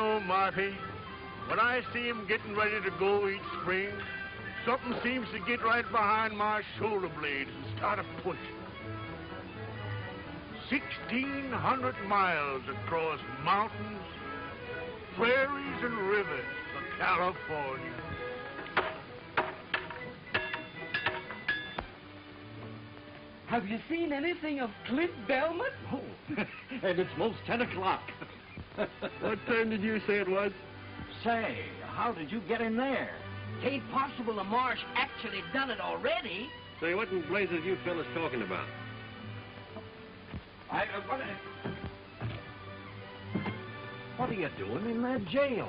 know, Marty, when I see him getting ready to go each spring, something seems to get right behind my shoulder blades and start a pushing. 1,600 miles across mountains, prairies, and rivers for California. Have you seen anything of Clint Belmont? Oh, and it's most 10 o'clock. What time did you say it was? Say, how did you get in there? Ain't possible the Marsh actually done it already. Say, what in blazes you fellas talking about? What are you doing in that jail?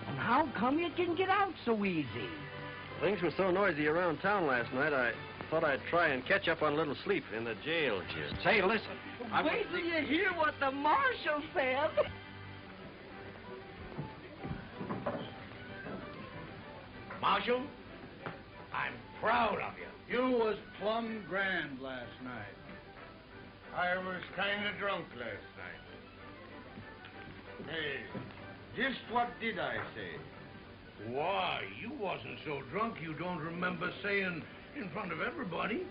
And how come you can get out so easy? Things were so noisy around town last night, I thought I'd try and catch up on a little sleep in the jail here. Say, listen. Wait till you hear what the marshal said. Marshal, I'm proud of you. You was plumb grand last night. I was kind of drunk last night. Hey, just what did I say? Why, you wasn't so drunk you don't remember saying in front of everybody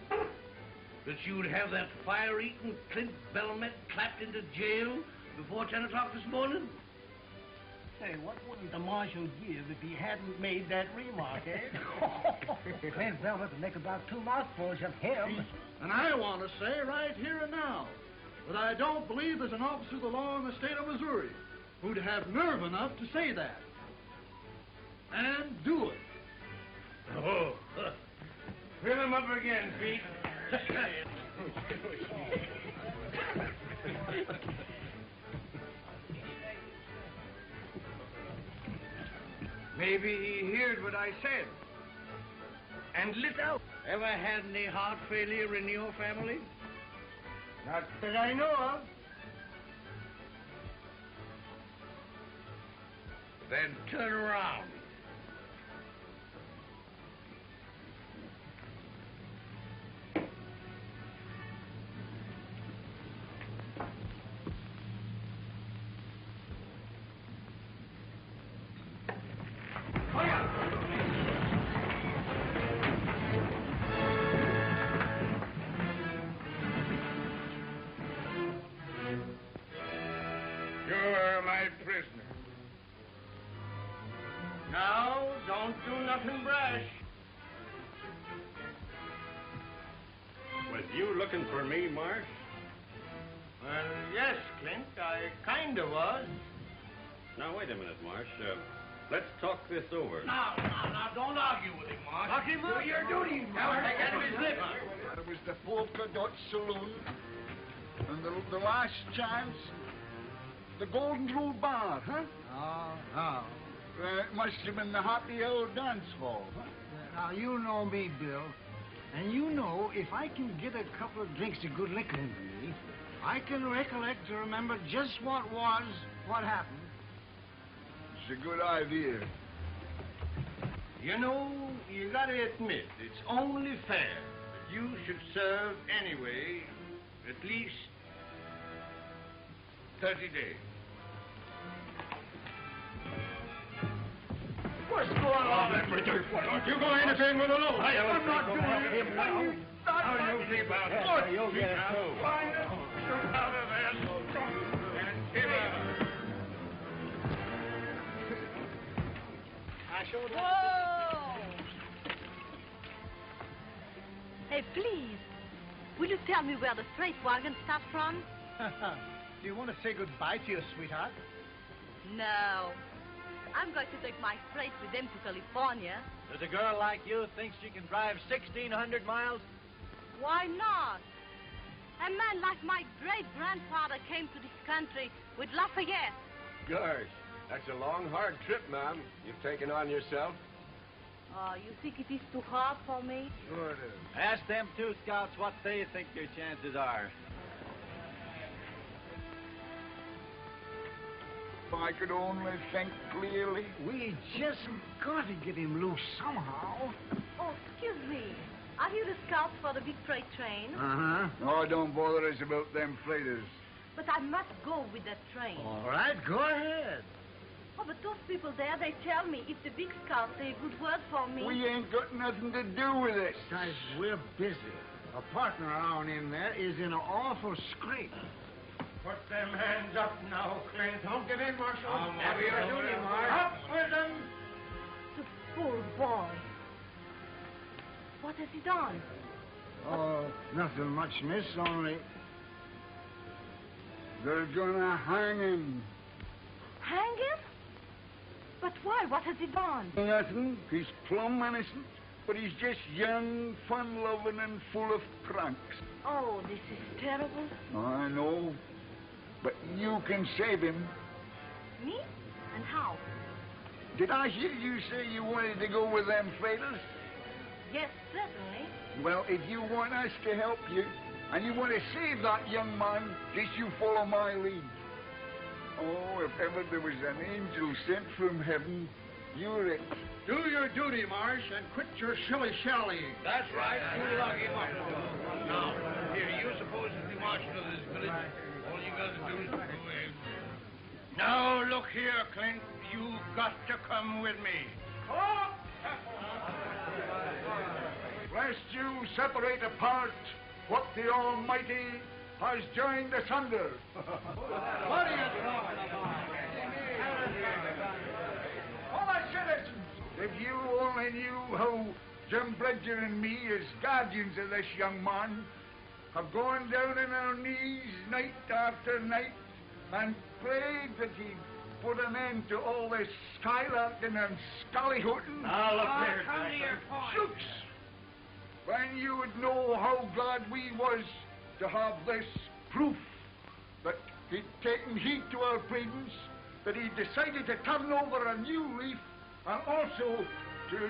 that you'd have that fire-eating Clint Belmont clapped into jail before 10 o'clock this morning? Hey, what wouldn't the marshal give if he hadn't made that remark, eh? Clint Belmont would make about 2 mouthfuls of him. And I want to say right here and now that I don't believe there's an officer of the law in the state of Missouri who'd have nerve enough to say that. And do it. Oh, fill him up again, Pete. Maybe he heard what I said and lit out. Ever had any heart failure in your family? Not that I know of. Then turn around. You're my prisoner. Now, don't do nothing brash. Was you looking for me, Marsh? Well, yes, Clint, I kinda was. Now, wait a minute, Marsh. Let's talk this over. Now, don't argue with him, Mark. Lock him up. Do your duty, Mark. I got his lip. It was the polka dot saloon, and the last chance, the Golden Rule Bar, huh? Oh. It must have been the happy old dance hall, huh? Now, you know me, Bill. And you know, if I can get a couple of drinks of good liquor into me, I can recollect to remember just what happened. It's a good idea. You know, you gotta admit, it's only fair that you should serve anyway at least 30 days. What's going on, Edward? Don't you go anything with a load. I'm not doing it. How you keep out of it? You'll get it, too. Out of there. And give it. Whoa! Hey, please, will you tell me where the freight wagon stopped from? Do you want to say goodbye to your sweetheart? No. I'm going to take my freight with them to California. Does a girl like you think she can drive 1,600 miles? Why not? A man like my great-grandfather came to this country with Lafayette. Gosh, that's a long, hard trip, ma'am. You've taken on yourself. Oh, you think it is too hard for me? Sure it is. Ask them 2 scouts what they think your chances are. If I could only think clearly. We just got to get him loose somehow. Oh, excuse me. Are you the scouts for the big freight train? Uh-huh. Oh, don't bother us about them freighters. But I must go with that train. All right, go ahead. Oh, but those people there, they tell me if the big scouts say a good word for me. We ain't got nothing to do with it. Guys, we're busy. A partner of ours in there is in an awful scrape. Put them hands up now, Clint. Don't give in, Marshal. Have your duty, Marshal. Up with them. The poor boy. What has he done? Oh, nothing much, miss, only they're gonna hang him. Hang him? But why? What has he done? Nothing. He's plumb innocent, but he's just young, fun-loving, and full of pranks. Oh, this is terrible. I know, but you can save him. Me? And how? Did I hear you say you wanted to go with them fighters? Yes, certainly. Well, if you want us to help you, and you want to save that young man, just you follow my lead. Oh, if ever there was an angel sent from heaven, you're it. Do your duty, Marsh, and quit your shilly-shallying. That's right. You lock him up. Now, here, you're supposed to be marshal of this village. All you got to do is go away. Now, look here, Clint. You've got to come with me. Lest you separate apart what the Almighty has joined asunder. What are you talking about? All my citizens, if you only knew how Jim Bridger and me, as guardians of this young man, have gone down on our knees night after night and prayed that he'd put an end to all this skylarking and scallyhooting. Now, look here. Come to your point. Shooks! Then you would know how glad we was to have this proof that he'd taken heed to our pleadings, that he decided to turn over a new leaf, and also to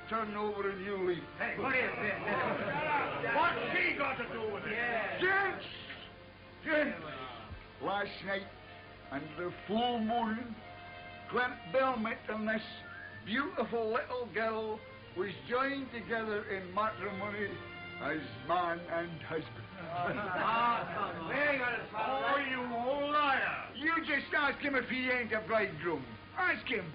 turn over a new leaf. Hey, what is this? What's she got to do with it? Gents! Gents! Last night, under the full moon, Clint Belmont and this beautiful little girl was joined together in matrimony as man and husband. Oh, you old liar. You just ask him if he ain't a bridegroom. Ask him.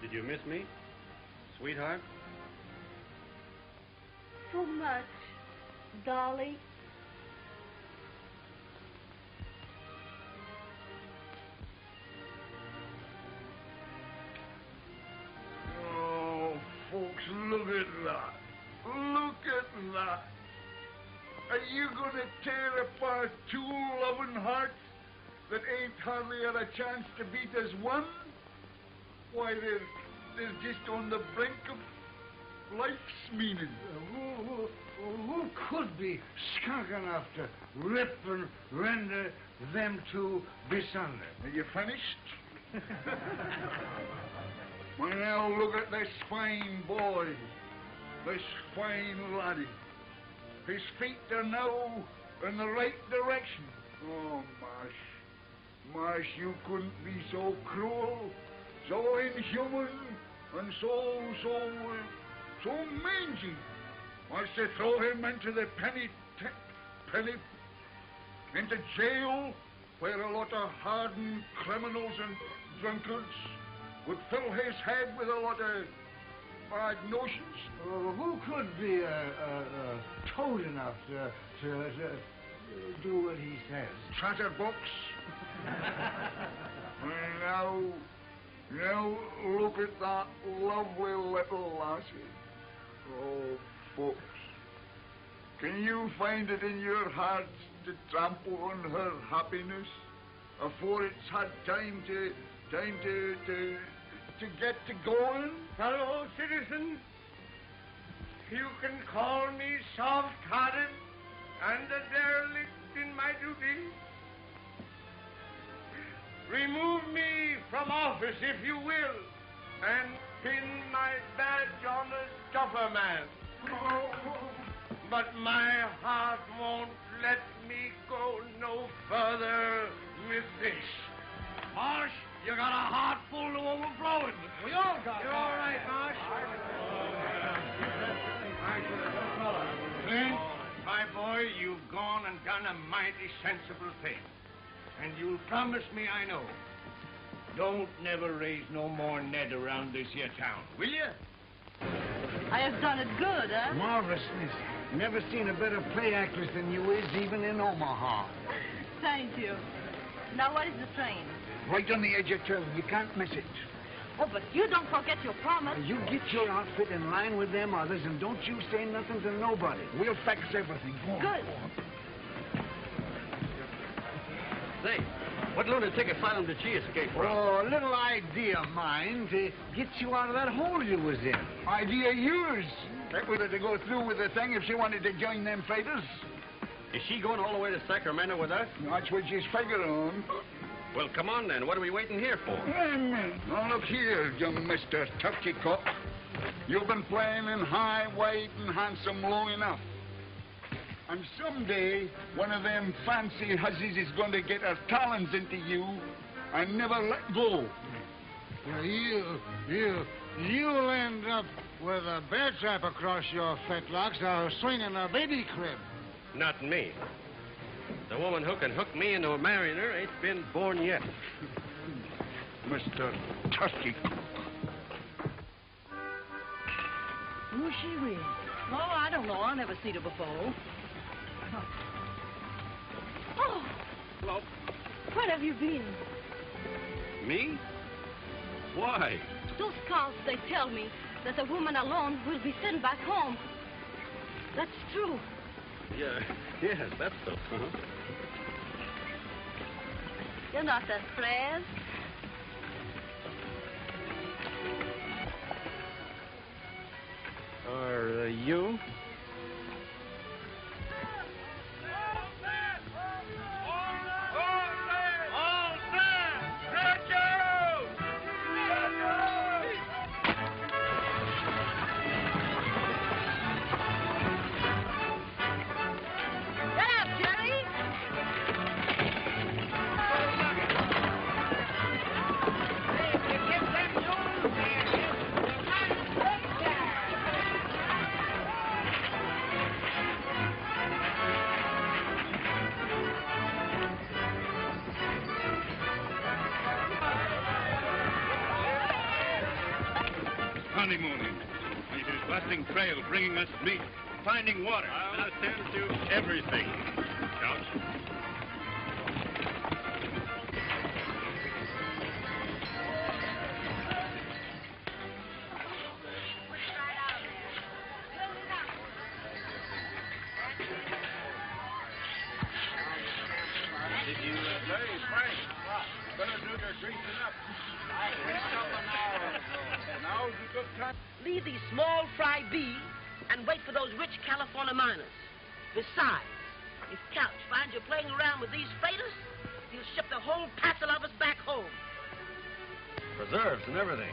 Did you miss me, sweetheart? So much, darling. Oh, folks, look at that. Look at that. Are you going to tear apart two loving hearts that ain't hardly had a chance to beat as one? Why, they're just on the brink of life's meaning. Who could be skunk enough to rip and render them two bisunder? Are you finished? Well, now look at this fine boy, this fine laddie. His feet are now in the right direction. Oh, Marsh, you couldn't be so cruel, so inhuman, and so mangy as to throw him into the into jail, where a lot of hardened criminals and drunkards would fill his head with a lot of bad notions. Who could be toad enough to do what he says? Chatterbox. Now look at that lovely little lassie. Oh, folks, can you find it in your hearts to trample on her happiness afore it's had time to get to going? Fellow citizens, you can call me soft-hearted and a derelict in my duty. Remove me from office, if you will, and pin my badge on a stuffer man. But my heart won't let me go no further with this. Marsh, You got a heart full to overflowing. We all got You're all right, Marsh. Clint, my boy, you've gone and done a mighty sensible thing. And you'll promise me, I know, don't never raise no more Ned around this here town, will you? I have done it good, huh? Marvelous, miss. Never seen a better play actress than you is, even in Omaha. Thank you. Now, what is the train? Right on the edge of town. You can't miss it. Oh, but you don't forget your promise. You get your outfit in line with them others, and don't you say nothing to nobody. We'll fix everything. Go on. Good. Go on. Say, what lunatic asylum did she escape from? Oh, a little idea of mine to get you out of that hole you was in. Idea of yours. That was to go through with the thing if she wanted to join them fighters. Is she going all the way to Sacramento with us? That's what she's figuring on. Well, come on then. What are we waiting here for? Now, look here, young Mr. Turkey Cock. You've been playing in high, wide, and handsome long enough. And someday, one of them fancy hussies is going to get her talons into you and never let go. Well, you'll end up with a bear trap across your fetlocks or swinging a baby crib. Not me. The woman who can hook me into marrying her ain't been born yet. Mr. Turkey Cock. Who's she with? Oh, I don't know. I've never seen her before. Oh, Hello? where have you been? Me? Why? Those scouts, they tell me that a woman alone will be sent back home. That's true. Yeah, yes, that's so. You're not afraid? Are you? Honeymooning. It is busting trail, bringing us meat, finding water. I'll attend to everything. Couch. Did you say, Frank? Better do your greasing up. I picked up an hour ago. Now's a good time. Leave these small fry be and wait for those rich California miners. Besides, if Couch finds you playing around with these freighters, he'll ship the whole passel of us back home. Preserves and everything.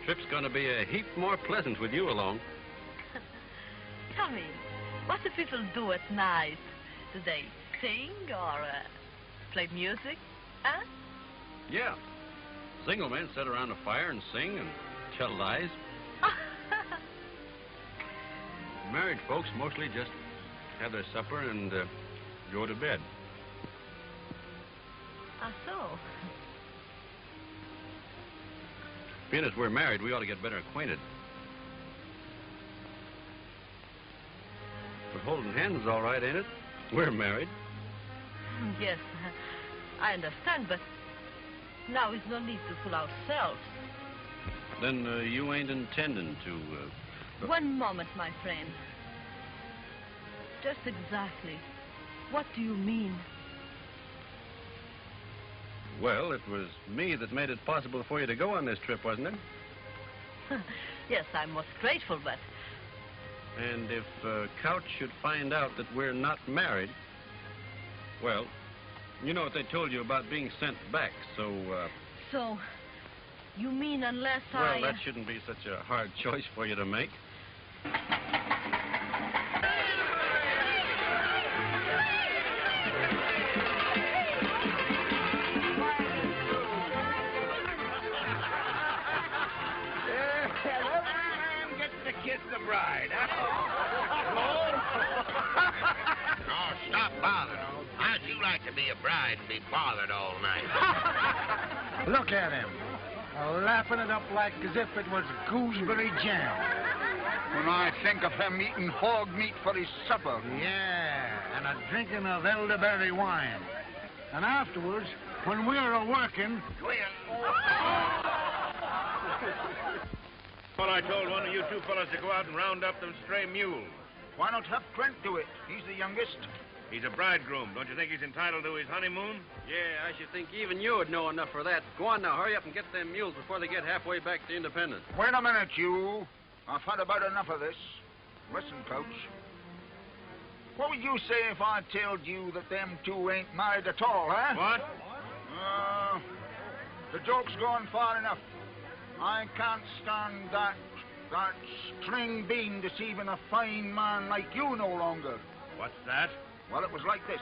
Trip's gonna be a heap more pleasant with you along. Tell me, what do people do at night? Do they sing or play music? Huh? Yeah. Single men sit around a fire and sing and tell lies. Married folks mostly just have their supper and go to bed. Ah, so? Being as we're married, we ought to get better acquainted. But holding hands is all right, ain't it? We're married. Yes, I understand, but now is no need to fool ourselves. Then you ain't intending to... One moment, my friend. Just exactly. What do you mean? Well, it was me that made it possible for you to go on this trip, wasn't it? Yes, I'm most grateful, but... And if Couch should find out that we're not married, well, you know what they told you about being sent back, so... So, you mean unless Well, that shouldn't be such a hard choice for you to make. Kiss the bride, huh? Oh, stop bothering. How'd you like to be a bride and be bothered all night? Look at him. Laughing it up like as if it was gooseberry jam. When I think of him eating hog meat for his supper. Yeah, and a drinking of elderberry wine. And afterwards, when we're a-working... Well, I told one of you two fellas to go out and round up them stray mules. Why not have Clint do it? He's the youngest. He's a bridegroom. Don't you think he's entitled to his honeymoon? Yeah, I should think even you would know enough for that. Go on now, hurry up and get them mules before they get halfway back to Independence. Wait a minute, you. I've had about enough of this. Listen, Coach. What would you say if I told you that them two ain't married at all, huh? What? The joke's gone far enough. I can't stand that string bean deceiving a fine man like you no longer. What's that? Well, it was like this.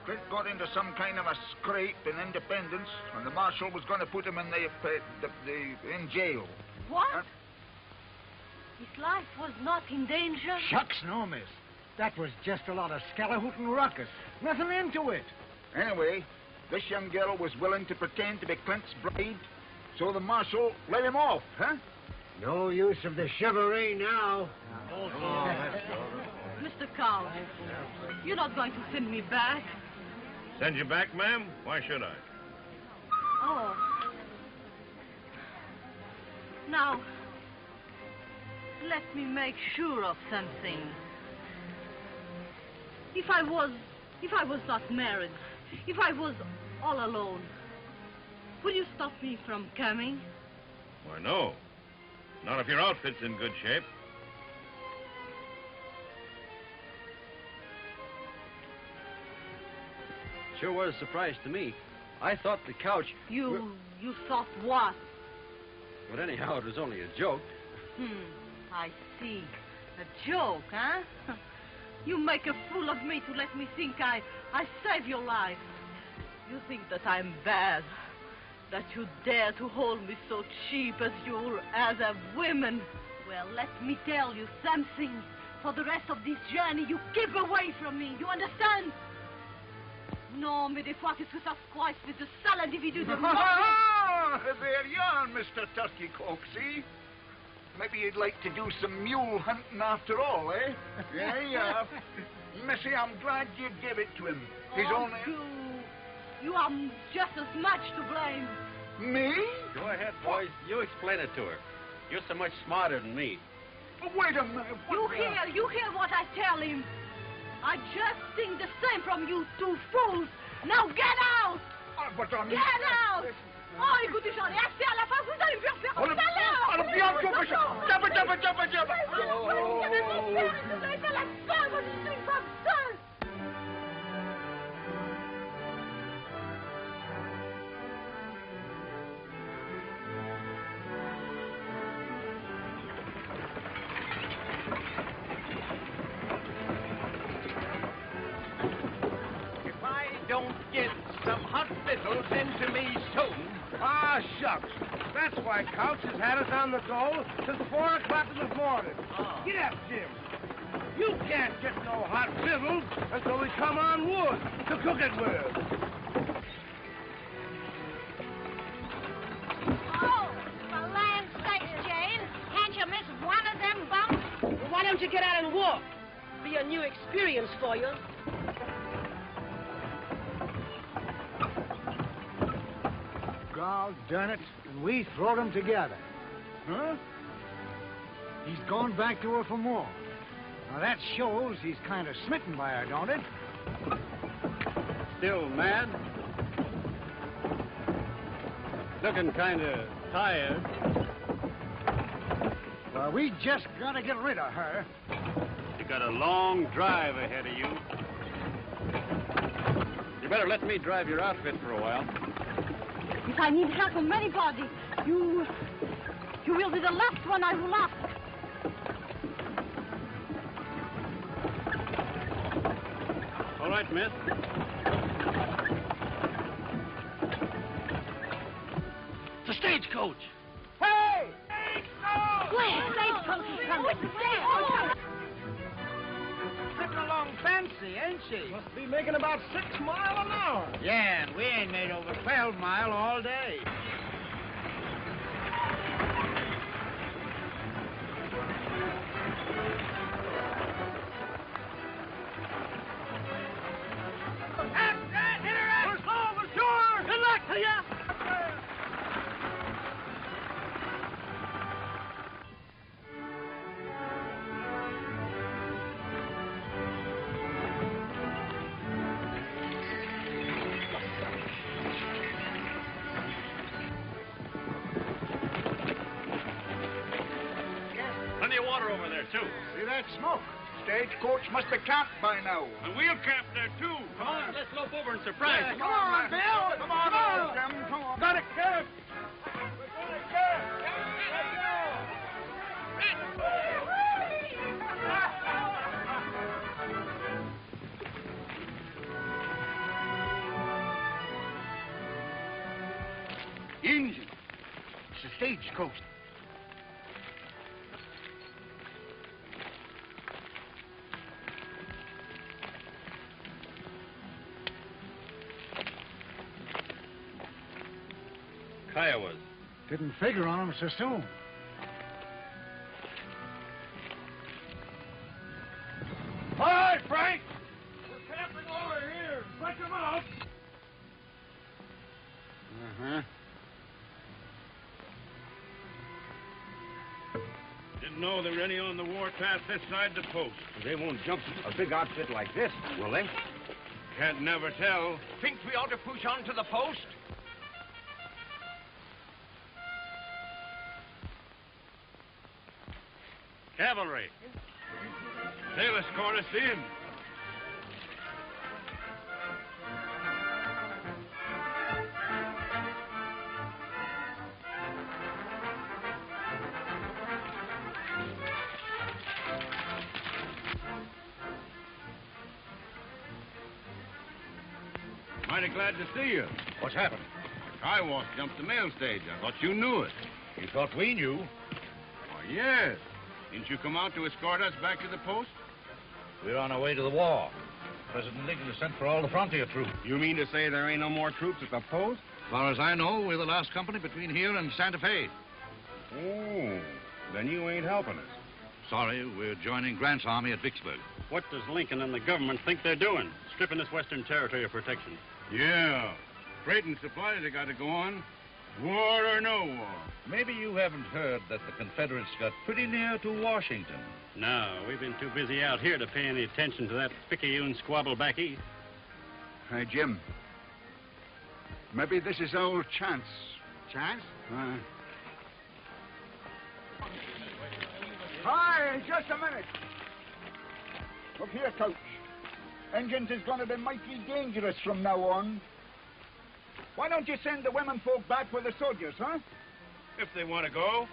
Clint got into some kind of a scrape in Independence, and the marshal was going to put him in in jail. What? His life was not in danger? Shucks, no, miss. That was just a lot of scalahootin' ruckus. Nothing into it. Anyway, this young girl was willing to pretend to be Clint's bride, so the marshal let him off, huh? No use of the chivalry now. Mr. Cow, you're not going to send me back? Send you back, ma'am? Why should I? Oh. Now, let me make sure of something. If I was not married, if I was all alone, would you stop me from coming? Why, no. Not if your outfit's in good shape. Sure was a surprise to me. I thought the couch... You thought what? But anyhow, it was only a joke. I see. A joke, huh? You make a fool of me to let me think I saved your life. You think that I'm bad, that you dare to hold me so cheap as a woman. Well, let me tell you something. For the rest of this journey, you keep away from me. You understand? Non, mais des fois, qu'est-ce que ça se croit, espèce de sale individu de mort? There you are, Mr. Turkey Coke, see? Maybe you'd like to do some mule hunting after all, eh? Yeah, yeah. Missy, I'm glad you gave it to him. He's only... You are just as much to blame. Me? Go ahead, boys. You explain it to her. You're so much smarter than me. Wait a minute. You hear what I tell him. I just think the same from you two fools. Now get out! But I'm... Get out! Oh, écoutez, j'en ai assez à la fin. Vous allez me faire tout à l'heure. Alors, bien, jump. Vous allez faire la fin, moi, je suis une femme seule. Don't get some hot victuals into me soon. Ah, shucks. That's why Couch has had us on the go since 4 o'clock in the morning. Get up, Jim. You can't get no hot victuals until we come on wood to cook it with. Oh, for land's sakes, Jane. Can't you miss one of them bumps? Well, why don't you get out and walk? Be a new experience for you. God darn it, and we throwed them together. Huh? He's gone back to her for more. Now that shows he's kind of smitten by her, don't it? Still mad? Looking kind of tired. Well, we just got to get rid of her. You got a long drive ahead of you. You better let me drive your outfit for a while. If I need help from anybody, you will be the last one I will ask. right, miss. The stagecoach! Hey! Where? Stagecoach is coming. Slipping along fancy, ain't she? Must be making about 6 miles an hour. Yeah, and we ain't made over 12 mile all day. Good luck to you! Plenty of water over there, too. See that smoke? Stagecoach must have camped by now. And we'll camp there, too. Come on, let's lope over and surprise them. Come on, Bill. Come on, old Jim. Come on. Got a camp! Engine. It's a stagecoach. Kiowas. Didn't figure on them so soon. All right, Frank. We're camping over here. Let them out. Uh-huh. Didn't know there were any on the warpath this side the post. They won't jump a big outfit like this, will they? Can't never tell. Think we ought to push on to the post? Cavalry. They'll escort us in. Mighty glad to see you. What's happened? Kiowas jumped the mail stage. I thought you knew it. You thought we knew? Why, yes. Didn't you come out to escort us back to the post? We're on our way to the war. President Lincoln has sent for all the frontier troops. You mean to say there ain't no more troops at the post? As far as I know, we're the last company between here and Santa Fe. Oh, then you ain't helping us. Sorry, we're joining Grant's army at Vicksburg. What does Lincoln and the government think they're doing? Stripping this western territory of protection. Yeah. Freight and supplies have got to go on. War or no war. Maybe you haven't heard that the Confederates got pretty near to Washington. No, we've been too busy out here to pay any attention to that picayune squabble back east. Hey, Jim. Maybe this is our chance. Chance? Hi, just a minute. Look here, Coach. Engines is going to be mighty dangerous from now on. Why don't you send the women folk back with the soldiers, huh? If they want to go,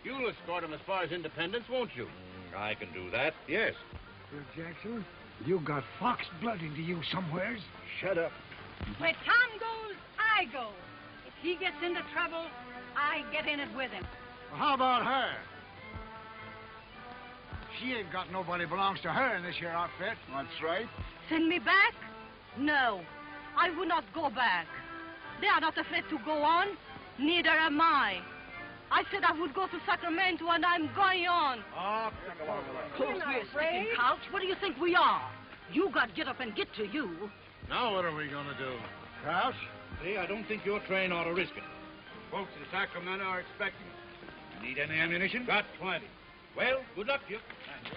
you'll escort them as far as Independence, won't you? I can do that, yes. Bill Jackson, you got fox blood into you somewheres. Shut up. Where Tom goes, I go. If he gets into trouble, I get in it with him. Well, how about her? She ain't got nobody belongs to her in this here outfit. That's right. Send me back? No, I will not go back. They are not afraid to go on. Neither am I. I said I would go to Sacramento, and I'm going on. Oh, Close me a sticking couch. What do you think we are? You got get up and get to you. Now what are we going to do? Crouch, see, I don't think your train ought to risk it. Folks in Sacramento are expecting us. Need any ammunition? Got plenty. Well, good luck to you. Good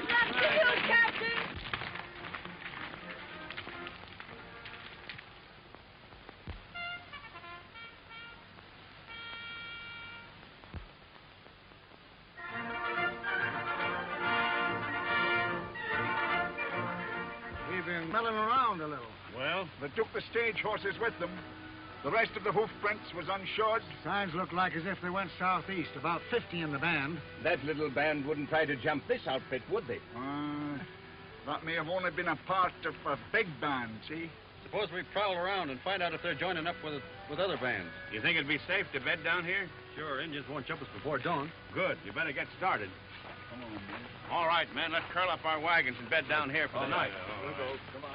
luck to you, Captain. We've been milling around a little. Well, They took the stage horses with them. The rest of the hoof prints was unshod. Signs look like as if they went southeast, about 50 in the band. That little band wouldn't try to jump this outfit, would they? That may have only been a part of a big band, see? Suppose we prowl around and find out if they're joining up with other bands. You think it'd be safe to bed down here? Sure, Indians won't jump us before dawn. Good. You better get started. Come on, man. All right, men. Let's curl up our wagons and bed down here for the night. We'll go. Come on.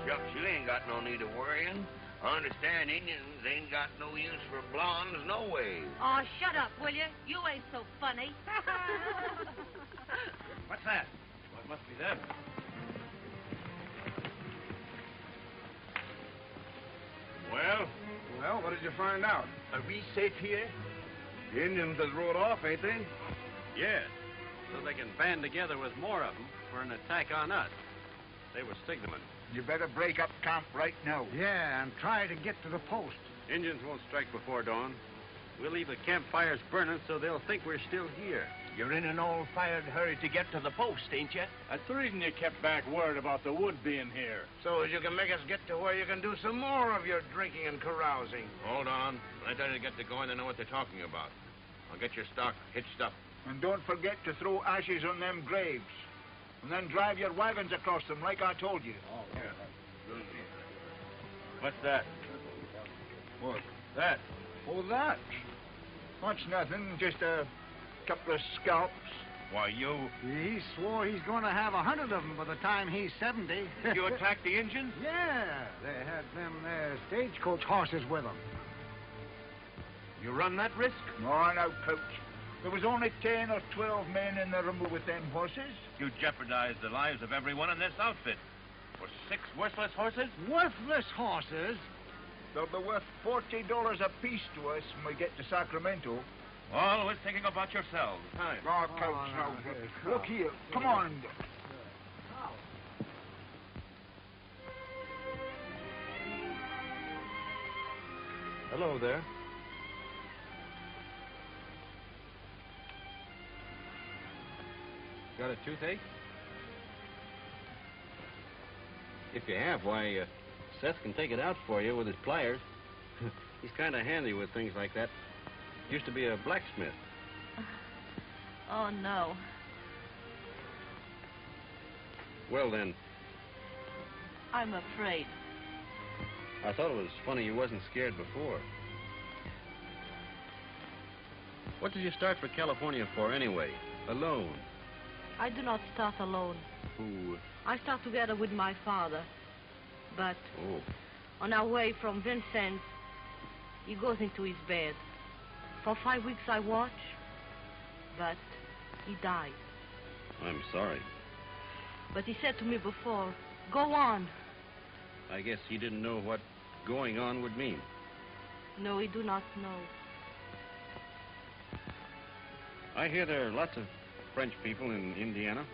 Shucks, you ain't got no need of worrying. I understand Indians ain't got no use for blondes, no way. Oh, shut up, will you? You ain't so funny. What's that? Well, it must be them. Well, what did you find out? Are we safe here? The Indians has rode off, ain't they? Yes, so they can band together with more of them for an attack on us. They were signaling. You better break up camp right now. Yeah, and try to get to the post. Indians won't strike before dawn. We'll leave the campfires burning so they'll think we're still here. You're in an all-fired hurry to get to the post, ain't you? That's the reason you kept back word about the wood being here. So as you can make us get to where you can do some more of your drinking and carousing. Hold on. When I tell you to get to going, they know what they're talking about. I'll get your stock hitched up. And don't forget to throw ashes on them graves. And then drive your wagons across them like I told you. Oh, yeah. What's that? What? That? Oh, that? That's nothing. Just a couple of scalps. Why, you... He swore he's going to have 100 of them by the time he's 70. You attacked the Indians? Yeah, they had them stagecoach horses with them. You run that risk? No, no, Coach. There was only 10 or 12 men in the rumble with them horses. You jeopardized the lives of everyone in this outfit. For 6 worthless horses? Worthless horses? They'll be worth $40 apiece to us when we get to Sacramento. Always thinking about yourselves. Time. Oh, Coach, no. Look here. Come on. Hello there. Got a toothache? If you have, why, Seth can take it out for you with his pliers. He's kind of handy with things like that. Used to be a blacksmith. Oh, no. Well, then, I'm afraid. I thought it was funny you wasn't scared before. What did you start for California for, anyway? Alone? I do not start alone. Who? I start together with my father. But on our way from Vincent, he goes into his bed. For 5 weeks I watch, but he died. I'm sorry. But he said to me before, go on. I guess he didn't know what going on would mean. No, he do not know. I hear there are lots of French people in Indiana.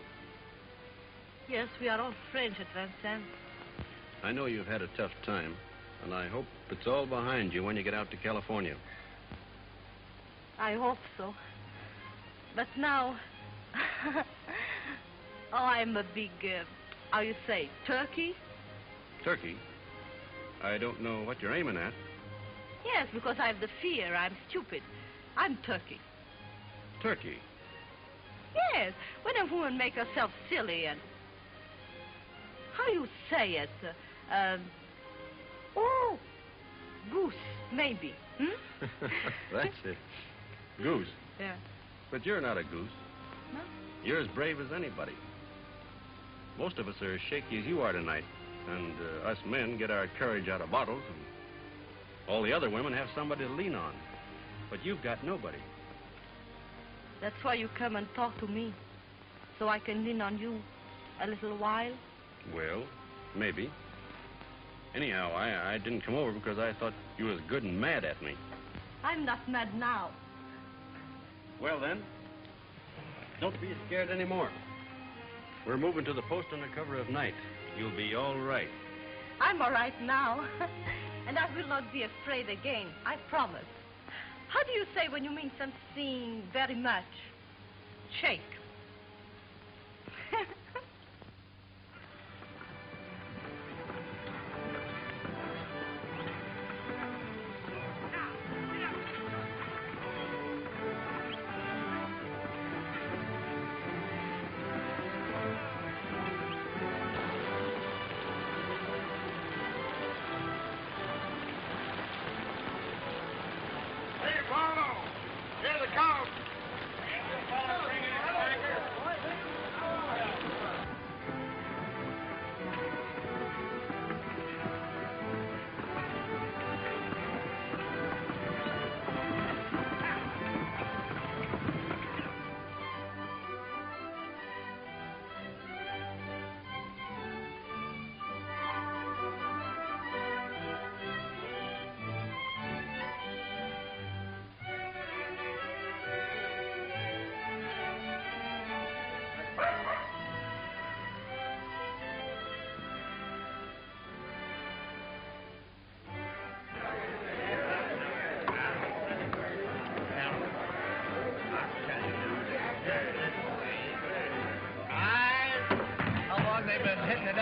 Yes, we are all French at Vincent. I know you've had a tough time, and I hope it's all behind you when you get out to California. I hope so. But now, I'm a big, how you say, turkey? Turkey? I don't know what you're aiming at. Yes, because I have the fear. I'm stupid. I'm turkey. Turkey? Yes, when a woman make herself silly and... How you say it? Goose, maybe. Hmm? That's it. Goose? Yeah. But you're not a goose. No? You're as brave as anybody. Most of us are as shaky as you are tonight. And us men get our courage out of bottles. And all the other women have somebody to lean on. But you've got nobody. That's why you come and talk to me. So I can lean on you a little while. Well, maybe. Anyhow, I didn't come over because I thought you was good and mad at me. I'm not mad now. Well, then, don't be scared anymore. We're moving to the post under cover of night. You'll be all right. I'm all right now. And I will not be afraid again, I promise. How do you say when you mean something very much? Shake.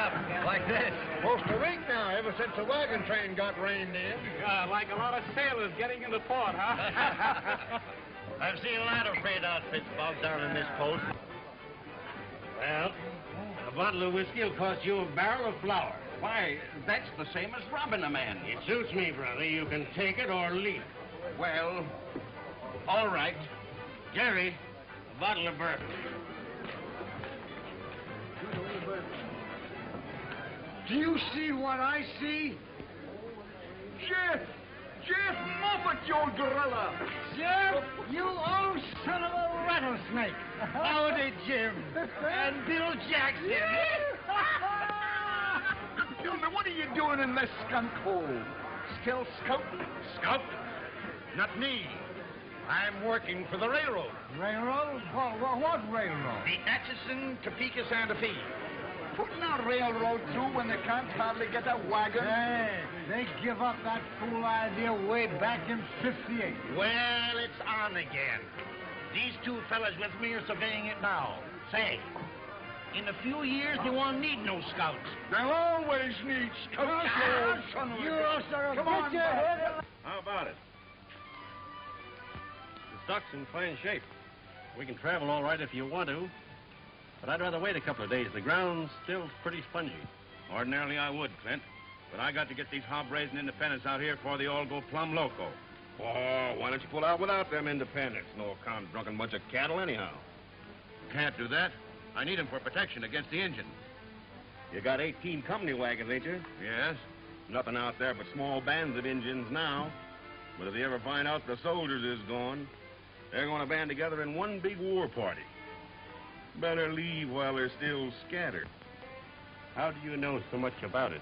up? Like this. Most a week now, ever since the wagon train got reined in. Like a lot of sailors getting into port, huh? I've seen a lot of freight outfits bogged down in this post. Well, a bottle of whiskey will cost you a barrel of flour. Why, that's the same as robbing a man. It suits me, brother. You can take it or leave it. Well, all right. Jerry, a bottle of bourbon. Do you see what I see? Jeff! Jeff Moffat, you gorilla! Jeff, you old son of a rattlesnake. Howdy, Jim. And Bill Jackson. Now, what are you doing in this skunk hole? Still scouting? Scout? Not me. I'm working for the railroad. Railroad? What railroad? The Atchison, Topeka, Santa Fe. Putting a railroad through when they can't hardly get a wagon? Hey, they give up that fool idea way back in '58. Well, it's on again. These two fellas with me are surveying it now. Say, in a few years, they won't need no scouts. They'll always need scouts. You also Come on, your head. How about it? The stock's in fine shape. We can travel all right if you want to. But I'd rather wait a couple of days. The ground's still pretty spongy. Ordinarily, I would, Clint. But I got to get these hob-raising independents out here before they all go plumb loco. Oh, why don't you pull out without them independents? No drunken bunch of cattle anyhow. Can't do that. I need them for protection against the engine. You got 18 company wagons, ain't you? Yes. Nothing out there but small bands of Indians now. But if they ever find out the soldiers is gone, they're going to band together in one big war party. Better leave while they're still scattered. How do you know so much about it?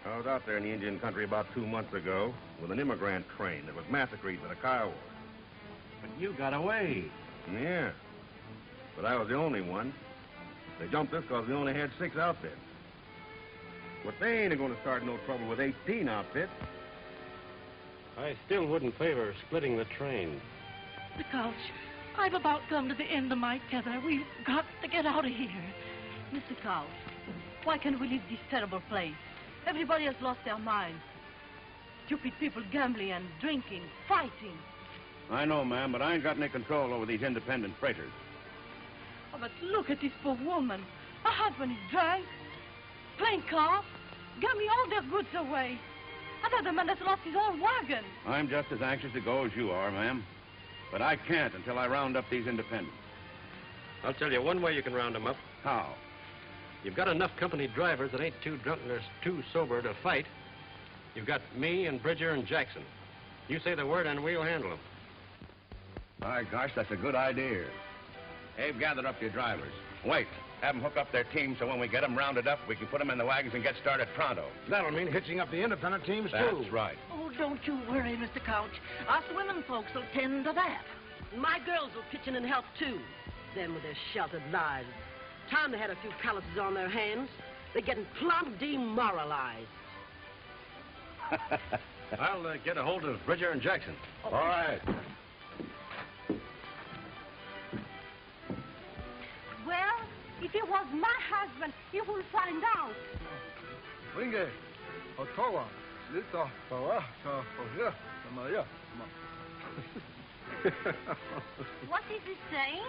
I was out there in the Indian country about 2 months ago with an immigrant train that was massacred by the Kiowas. But you got away. Yeah. But I was the only one. They jumped us because we only had 6 outfits. But they ain't going to start no trouble with 18 outfits. I still wouldn't favor splitting the train. The Couch, I've about come to the end of my tether. We've got to get out of here. Mr. Couch, why can't we leave this terrible place? Everybody has lost their minds. Stupid people gambling and drinking, fighting. I know, ma'am, but I ain't got any control over these independent freighters. Oh, but look at this poor woman. Her husband is drunk, playing cards, gambling all their goods away. Another man that's lost his own wagon. I'm just as anxious to go as you are, ma'am. But I can't until I round up these independents. I'll tell you one way you can round them up. How? You've got enough company drivers that ain't too drunk or too sober to fight. You've got me and Bridger and Jackson. You say the word and we'll handle them. My gosh, that's a good idea. Abe, gather up your drivers. Wait, have them hook up their teams so when we get them rounded up, we can put them in the wagons and get started pronto. That'll mean hitching up the independent teams, too. That's right. Oh, don't you worry, Mr. Couch. Us women folks will tend to that. My girls will pitch in and help, too. Them with their sheltered lives. Time they had a few calluses on their hands. They're getting plumb demoralized. I'll get a hold of Bridger and Jackson. All right. Well, if it was my husband, he will find out. Ringe, Ottawa, Lita, Fawa, Fawa, Maria. What is he saying?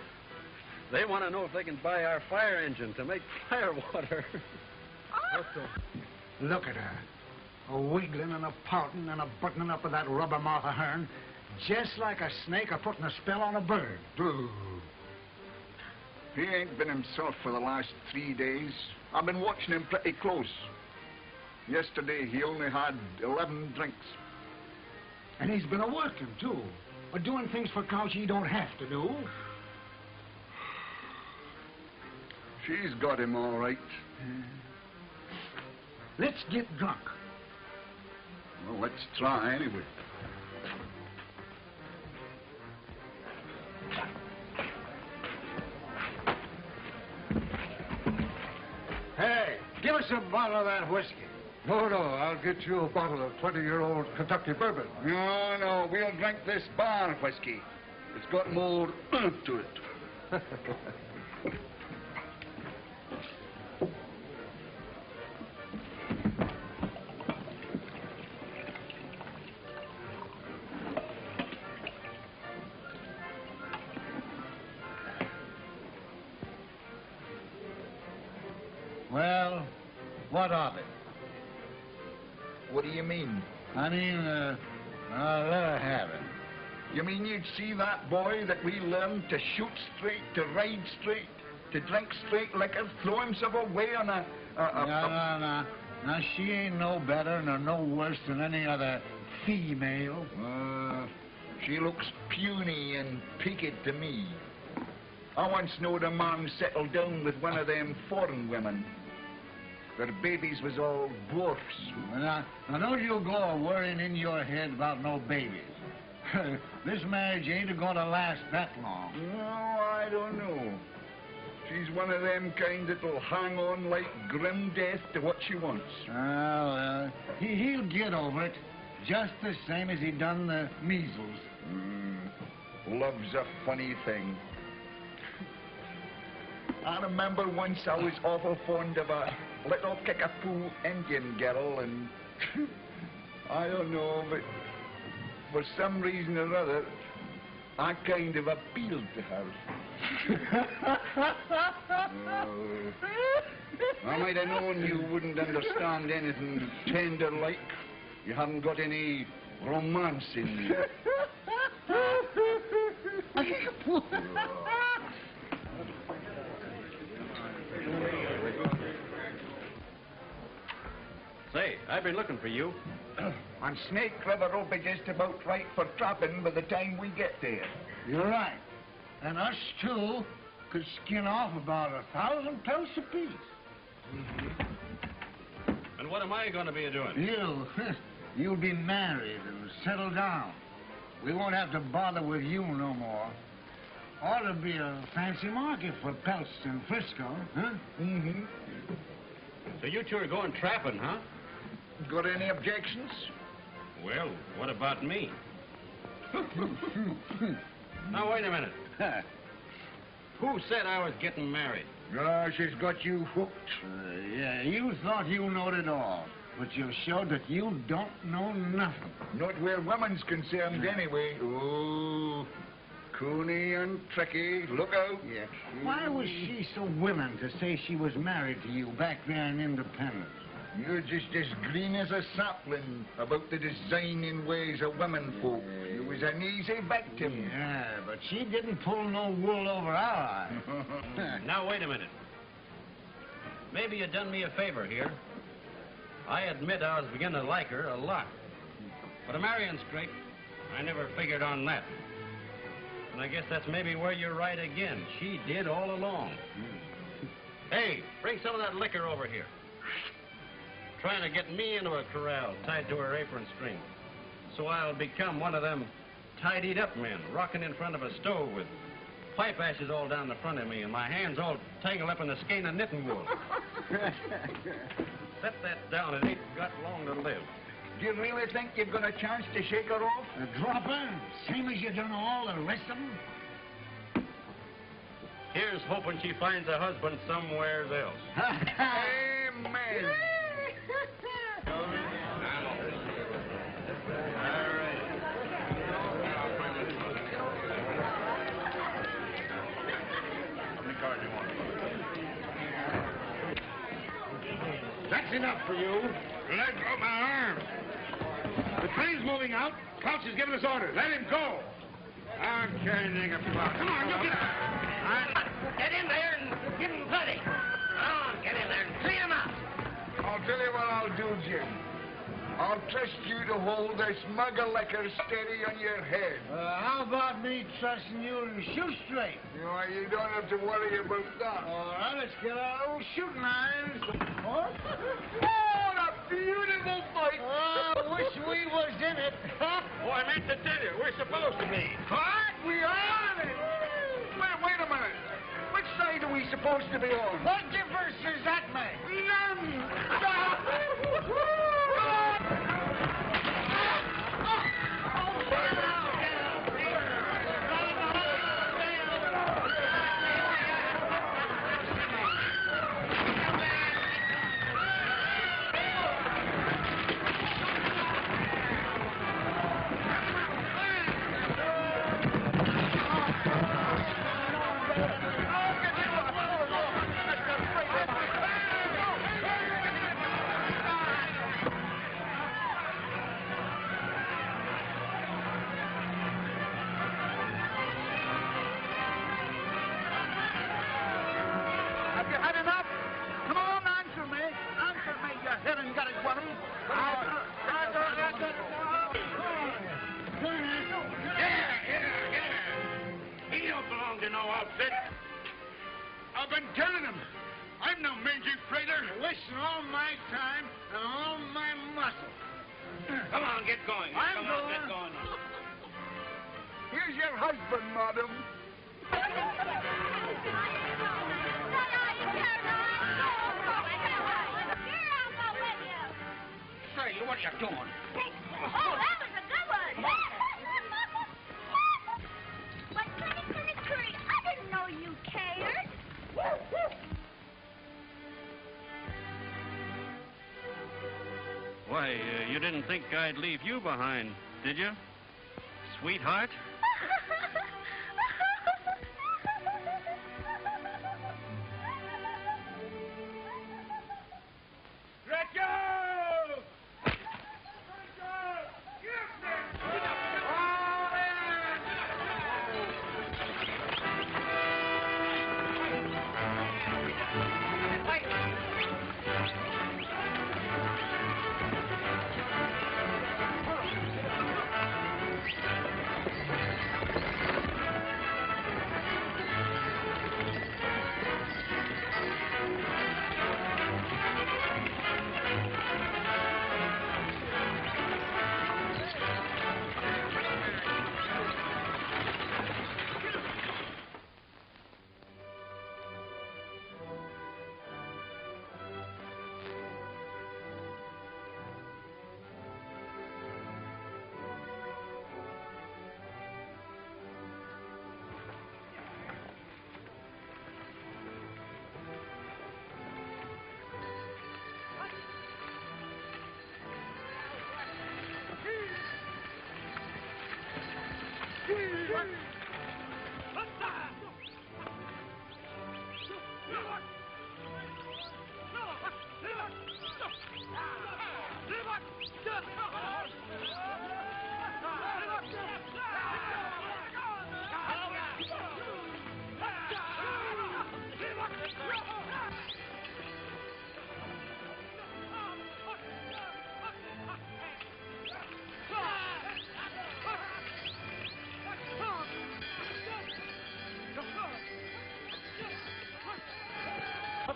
They want to know if they can buy our fire engine to make firewater. Look at her. A wiggling and a pouting and a buttoning up of that rubber mouth of hern. Just like a snake putting a spell on a bird. He ain't been himself for the last 3 days. I've been watching him pretty close. Yesterday, he only had 11 drinks. And he's been a-working, too. Or doing things for Couch he don't have to do. She's got him all right. Let's get drunk. Well, let's try anyway. Hey, give us a bottle of that whiskey. No, I'll get you a bottle of 20-year-old Kentucky bourbon. No, we'll drink this barn whiskey. It's got more to it. Well, what of it? What do you mean? I mean, I'll let her have it. You mean you'd see that boy that we learned to shoot straight, to ride straight, to drink straight liquor, throw himself away on a... No. Now, she ain't no better nor no worse than any other female. She looks puny and peaked to me. I once knowed a man settle down with one of them foreign women. Their babies was all dwarfs. Now don't you go a-worrying in your head about no babies. This marriage ain't going to last that long. No, I don't know. She's one of them kind that'll hang on like grim death to what she wants. Well, he'll get over it, just the same as he done the measles. Love's a funny thing. I remember once I was awful fond of a little kickapoo Indian girl, and I don't know, but for some reason or other, I kind of appealed to her. I might have known you wouldn't understand anything tender-like. You haven't got any romance in you. Say, I've been looking for you. And Snake River will be just about right for trapping by the time we get there. You're right. And us two could skin off about 1,000 pelts apiece. And what am I going to be doing? You'll be married and settled down. We won't have to bother with you no more. Ought to be a fancy market for pelts in Frisco, huh? Mm-hmm. So you two are going trapping, huh? Got any objections? Well, what about me? Now, wait a minute. Who said I was getting married? She's got you hooked. Yeah, you thought you knowed it all, but you showed that you don't know nothing. Not where women's concerned, anyway. Oh, coony and tricky. Look out. Yeah. Why was she so willing to say she was married to you back there in Independence? You're just as green as a sapling about the designing ways of women folk. You was an easy victim. Yeah, but she didn't pull no wool over our eyes. Now, wait a minute. Maybe you done me a favor here. I admit I was beginning to like her a lot. But a marrying scrape, I never figured on that. And I guess that's maybe where you're right again. She did all along. Hey, bring some of that liquor over here. Trying to get me into a corral tied to her apron string. So I'll become one of them tidied up men, rocking in front of a stove with pipe ashes all down the front of me and my hands all tangled up in the skein of knitting wool. Set that down, it ain't got long to live. Do you really think you've got a chance to shake her off? Drop her, same as you done all the rest of them? Here's hoping she finds a husband somewhere else. Amen. That's enough for you. Let go my arm. The train's moving out. Couch has given us orders. Let him go. I'm carrying a plot. Come on, you get out. Get in there and give him plenty. Come on, get in there and clean him out. I'll tell you what I'll do, Jim. I'll trust you to hold this mug of liquor steady on your head. How about me trusting you to shoot straight? You don't have to worry about that. All right, let's get our old shooting irons. Oh, what a beautiful fight. Wish we was in it. Oh, I meant to tell you, we're supposed to be. What? We are in it. Wait a minute. Which side are we supposed to be on? What difference does that make? None. no outfit. I've been telling him. I'm no mangy freighter. Wasting all my time and all my muscle. Come on, get going. I'm Come on, going. get going. Here's your husband, madam. Say, what are you doing? Oh, that was a good one. But Curry, I didn't know you cared. Why, you didn't think I'd leave you behind, did you? Sweetheart?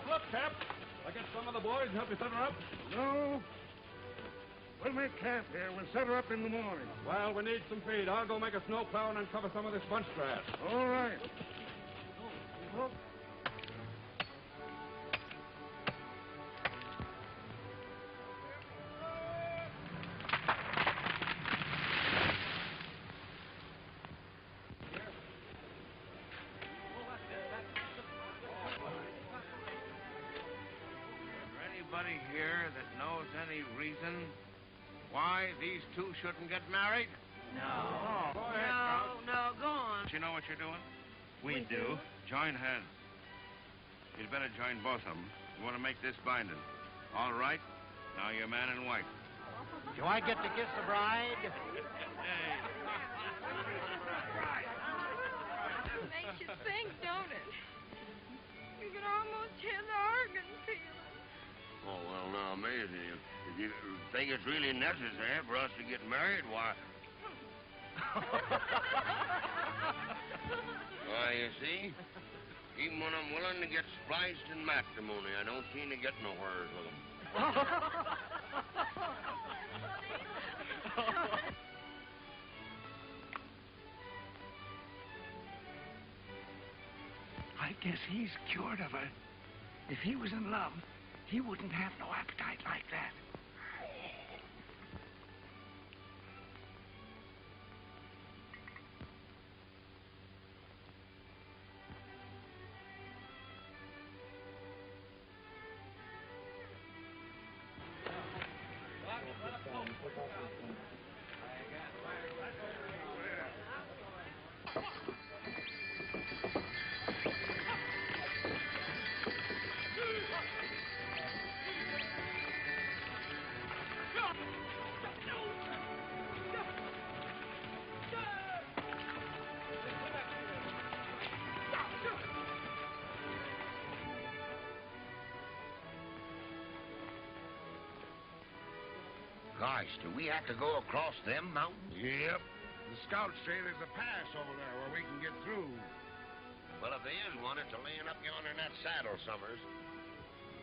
Look, Cap. I get some of the boys and help you set her up? No. We'll make camp here. We'll set her up in the morning. Well, we need some feed. I'll go make a snow plow and uncover some of this bunch grass. All right. Look. Anybody here that knows any reason why these two shouldn't get married? No. Go ahead, Scout. No, go on. You know what you're doing? We do. Join hands. You'd better join both of them. You want to make this binding. All right. Now you're man and wife. Do I get to kiss the bride? Makes you think, don't it? You can almost hear the organ pealing. Oh, well, now, amazing. If you think it's really necessary for us to get married, why... Why, you see, even when I'm willing to get spliced in matrimony, I don't seem to get nowhere with them. I guess he's cured of her. If he was in love, he wouldn't have no appetite like that. Gosh, do we have to go across them mountains? Yep. The scouts say there's a pass over there where we can get through. Well, if there is one, it's laying up yonder in that saddle, Summers.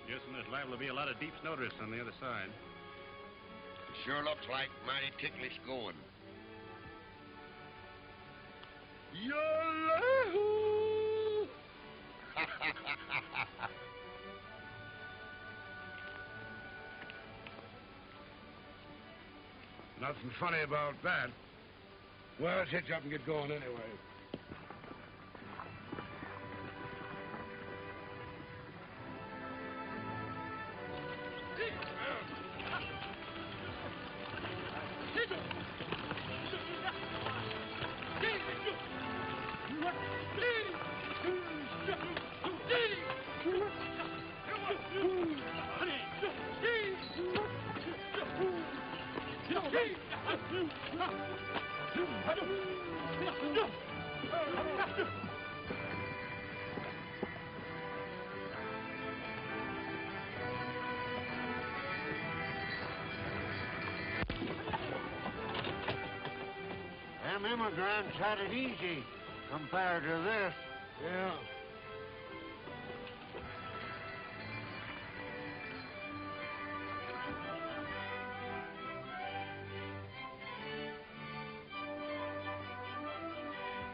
Yes, and there's liable to be a lot of deep snowdrifts on the other side. It sure looks like mighty ticklish going. Yahoo! Nothing funny about that. Well, let's hitch up and get going anyway. Them immigrants had it easy compared to this. Yeah.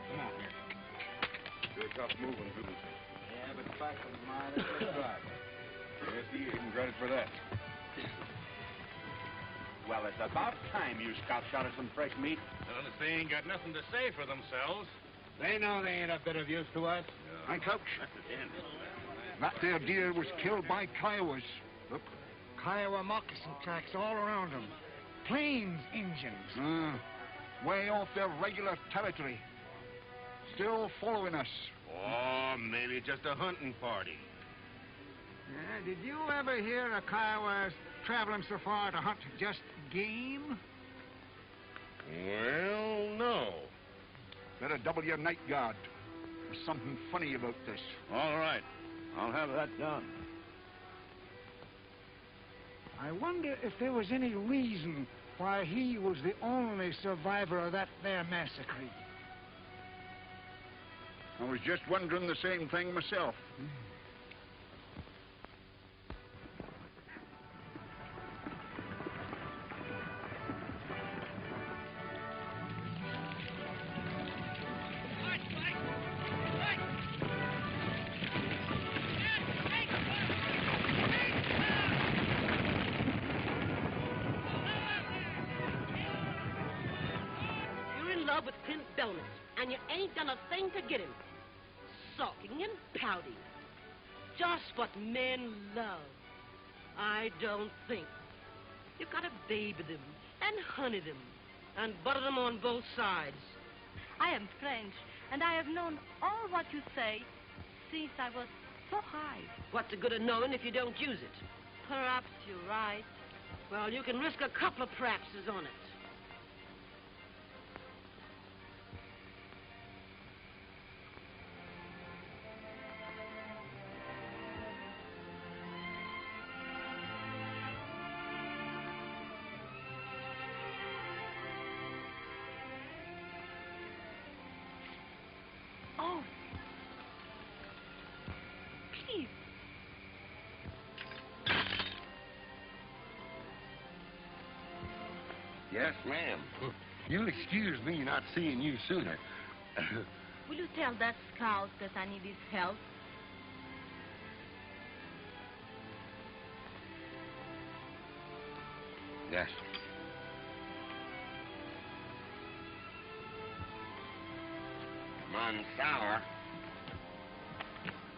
Come on here. Sure tough moving, too. Yeah, but back of the mine, it's just right. Yes, he is. Give him credit for that. Well, it's about time you scouts got us some fresh meat. Well, if they ain't got nothing to say for themselves. They know they ain't a bit of use to us. Hi, Coach. That there deer was killed by Kiowas. Look. Kiowa moccasin tracks all around them. Plains Indians. Way off their regular territory. Still following us. Oh, maybe just a hunting party. Yeah, did you ever hear of Kiowas traveling so far to hunt just game? Well, no. Better double your night guard. There's something funny about this. All right. I'll have that done. I wonder if there was any reason why he was the only survivor of that there massacre. I was just wondering the same thing myself. With Clint Belmont, and you ain't done a thing to get him. Sulking and pouting. Just what men love. I don't think. You gotta baby them, and honey them, and butter them on both sides. I am French, and I have known all what you say since I was so high. What's the good of knowing if you don't use it? Perhaps you're right. Well, you can risk a couple of practices on it. Oh. Please. Yes, ma'am. You'll excuse me not seeing you sooner. Will you tell that scout that I need his help? Yes.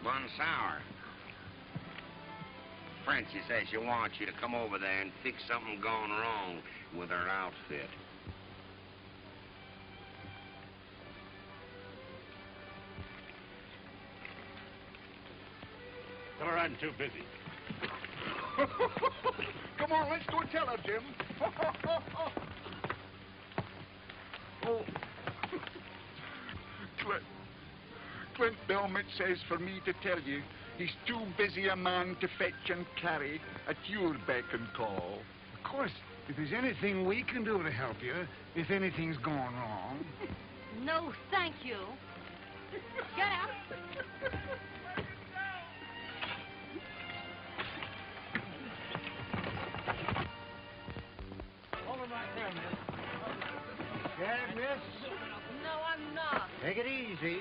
Monsour. Francie says she wants you to come over there and fix something gone wrong with her outfit. Tell her I'm too busy. Come on, let's go tell her, Jim. Oh. Clint Belmont says for me to tell you he's too busy a man to fetch and carry at your beck and call. Of course, if there's anything we can do to help you, if anything's gone wrong. No, thank you. Get up. Hold him right there, miss. Scared, miss? No, I'm not. Take it easy.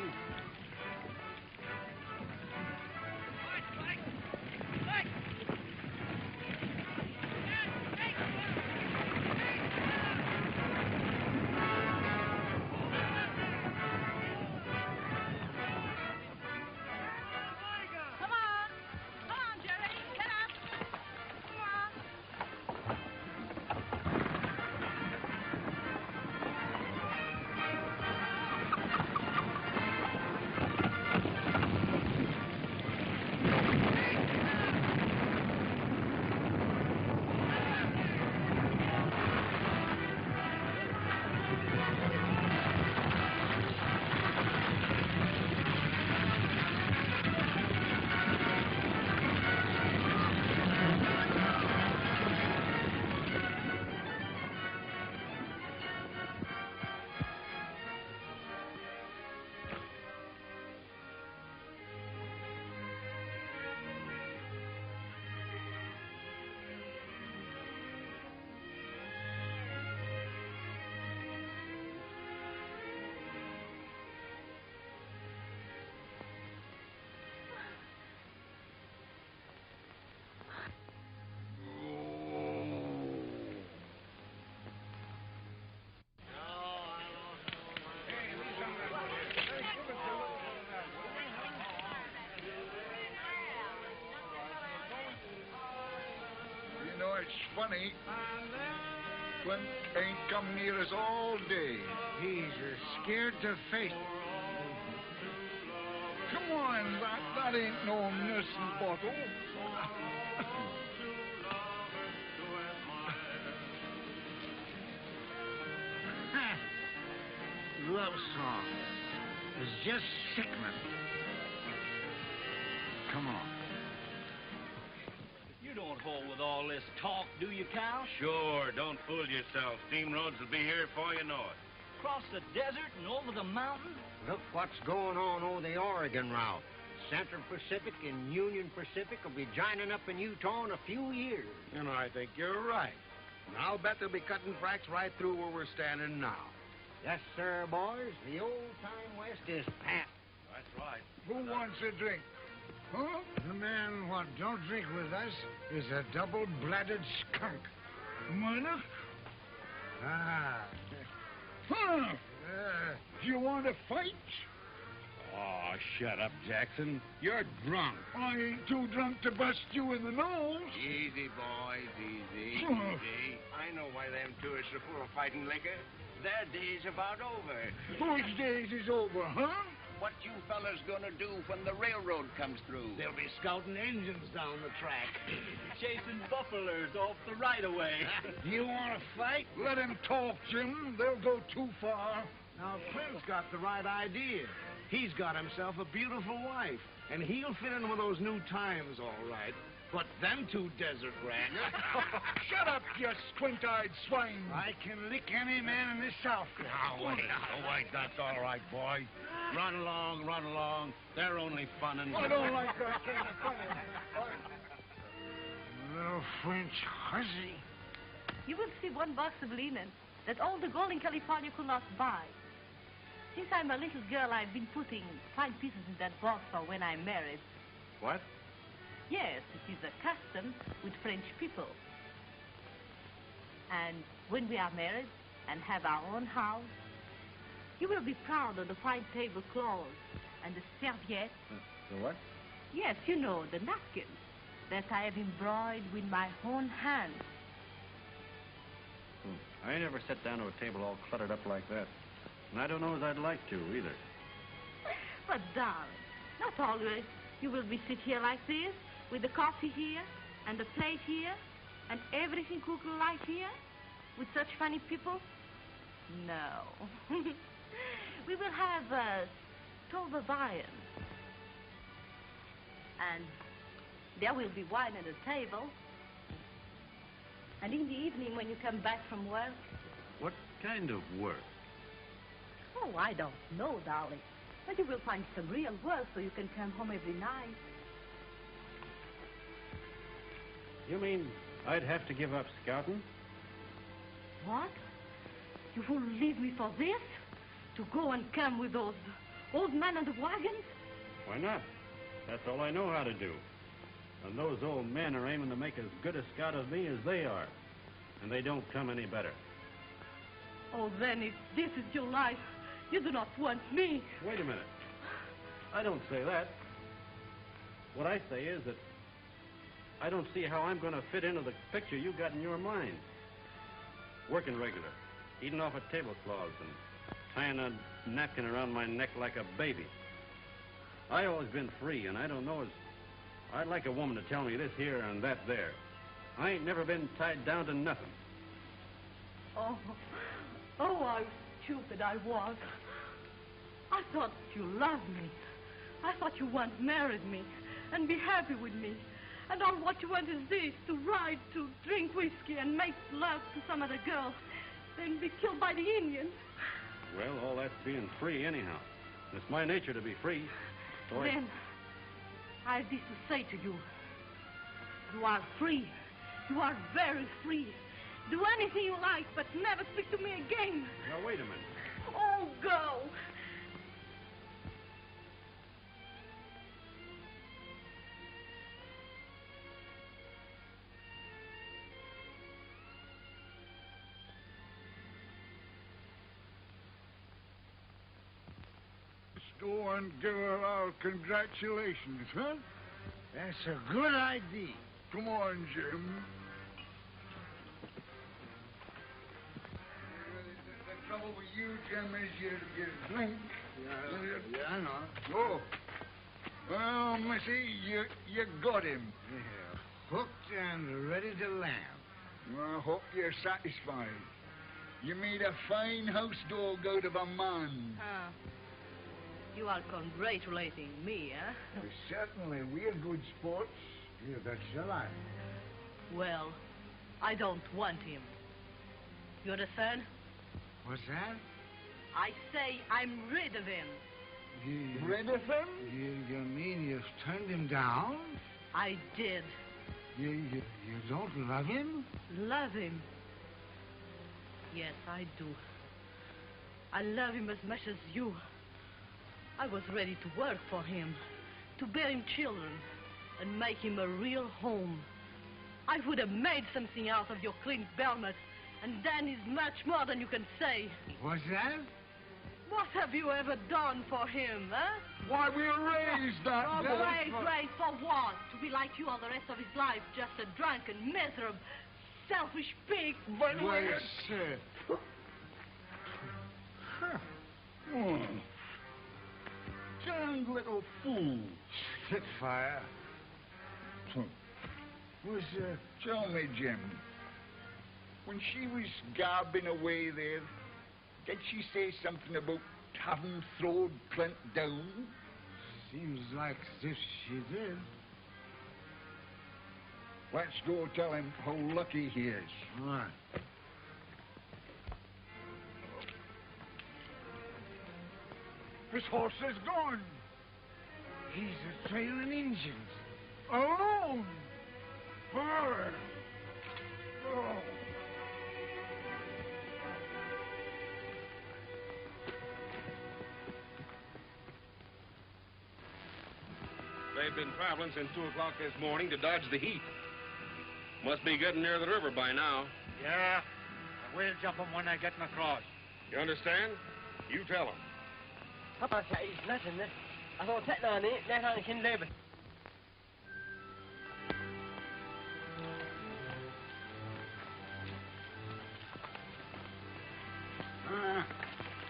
It's funny. Clint ain't come near us all day. He's scared to face it. Come on, that ain't no nursing bottle. Love song. It's just sickening. Come on. You don't hold with all this talk, do you, Cal? Sure, don't fool yourself. Steam roads will be here before you know it. Across the desert and over the mountain? Look what's going on over the Oregon route. Central Pacific and Union Pacific will be joining up in Utah in a few years. And I think you're right. And I'll bet they'll be cutting tracks right through where we're standing now. Yes, sir, boys. The old-time West is past. That's right. Who wants a drink? Huh? The man what don't drink with us is a double-blooded skunk. Mona? Ah. Huh? You want to fight? Oh, shut up, Jackson. You're drunk. I ain't too drunk to bust you in the nose. Easy, boys, easy, Oh. easy. I know why them tourists are full of fighting liquor. Their day's about over. Which days is over, huh? What you fellas gonna do when the railroad comes through? They'll be scouting engines down the track, chasing buffaloes off the right-of-way. You want to fight? Let him talk, Jim. They'll go too far. Now, Clint's got the right idea. He's got himself a beautiful wife, and he'll fit in with those new times all right. But them two desert rats... Shut up, you squint-eyed swine. I can lick any man in this South. Now, wait, that's all right, boy. Run along. They're only funning. I don't like that kind of fun. Little French hussy. You will see one box of linen that all the gold in California could not buy. Since I'm a little girl, I've been putting fine pieces in that box for when I'm married. What? Yes, it is a custom with French people. And when we are married and have our own house, you will be proud of the fine tablecloths and the serviettes. The what? Yes, you know, the napkins that I have embroidered with my own hands. I ain't never sat down to a table all cluttered up like that. And I don't know as I'd like to, either. But, darling, not always. You will be sit here like this, with the coffee here, and the plate here, and everything cooked right here, with such funny people? No. We will have Tova viand. And there will be wine at the table. And in the evening, when you come back from work... What kind of work? Oh, I don't know, darling. But you will find some real work so you can come home every night. You mean I'd have to give up scouting? What? You will leave me for this? To go and come with those old men on the wagons? Why not? That's all I know how to do. And those old men are aiming to make as good a scout of me as they are. And they don't come any better. Oh, then if this is your life, you do not want me. Wait a minute. I don't say that. What I say is that I don't see how I'm going to fit into the picture you got in your mind. Working regular, eating off of tablecloths and tying a napkin around my neck like a baby. I always been free, and I don't know as I'd like a woman to tell me this here and that there. I ain't never been tied down to nothing. Oh, how stupid I was. I thought you loved me. I thought you once married me and be happy with me. And all what you want is this, to ride, to drink whiskey and make love to some other girl, then be killed by the Indians. Well, all that's being free anyhow. It's my nature to be free. So Then, I have this to say to you. You are free. You are very free. Do anything you like, but never speak to me again. Now, wait a minute. Oh, go. Go and give her our congratulations, huh? That's a good idea. Come on, Jim. The trouble with you, Jim, is you drink. Yeah, I know. Oh. Well, Missy, you got him. Yeah. Hooked and ready to land. I hope you're satisfied. You made a fine house dog out of a man. You are congratulating me, eh? Certainly, we're good sports. Yeah, that's your life. Well, I don't want him. You understand? What's that? I say I'm rid of him. Rid of him? You mean you've turned him down? I did. You don't love him? Love him? Yes, I do. I love him as much as you. I was ready to work for him, to bear him children, and make him a real home. I would have made something out of your Clint Belmont, and that is much more than you can say. What's that? What have you ever done for him, huh? Why, we raised that boy. Raised for what? To be like you all the rest of his life, just a drunken, miserable, selfish pig. But wait, sir. Darned little fool. Spitfire. Tell me, Jim, when she was garbing away there, did she say something about having thrown Clint down? Seems like this she did. Let's go tell him how lucky he is. All right. His horse is gone. He's trailing Indians. Alone. Her. Oh. They've been traveling since 2 o'clock this morning to dodge the heat. Must be getting near the river by now. Yeah. We'll jump them when they're getting across. You understand? You tell them. Papa said it's nothing. I thought that on it, that's how I can live.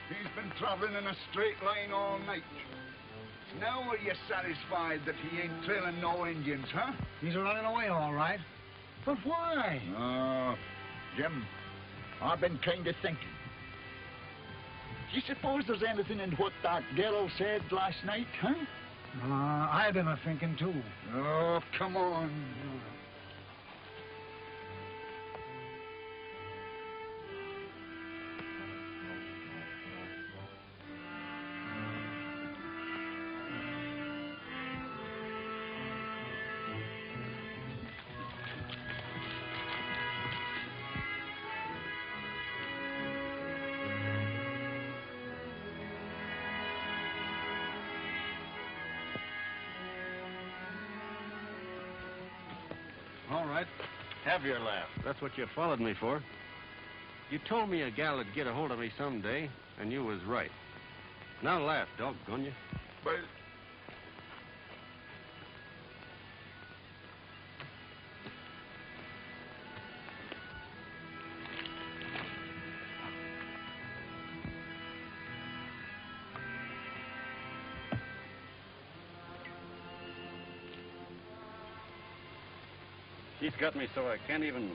He's been traveling in a straight line all night. Now are you satisfied that he ain't trailing no Indians, huh? He's running away, all right. But why? Oh, Jim, I've been kind of thinking. Do you suppose there's anything in what that girl said last night, huh? I've been a-thinking, too. Oh, come on. All right. Have your laugh. That's what you followed me for. You told me a gal would get a hold of me someday, and you was right. Now laugh, doggone you. But... She's got me so I can't even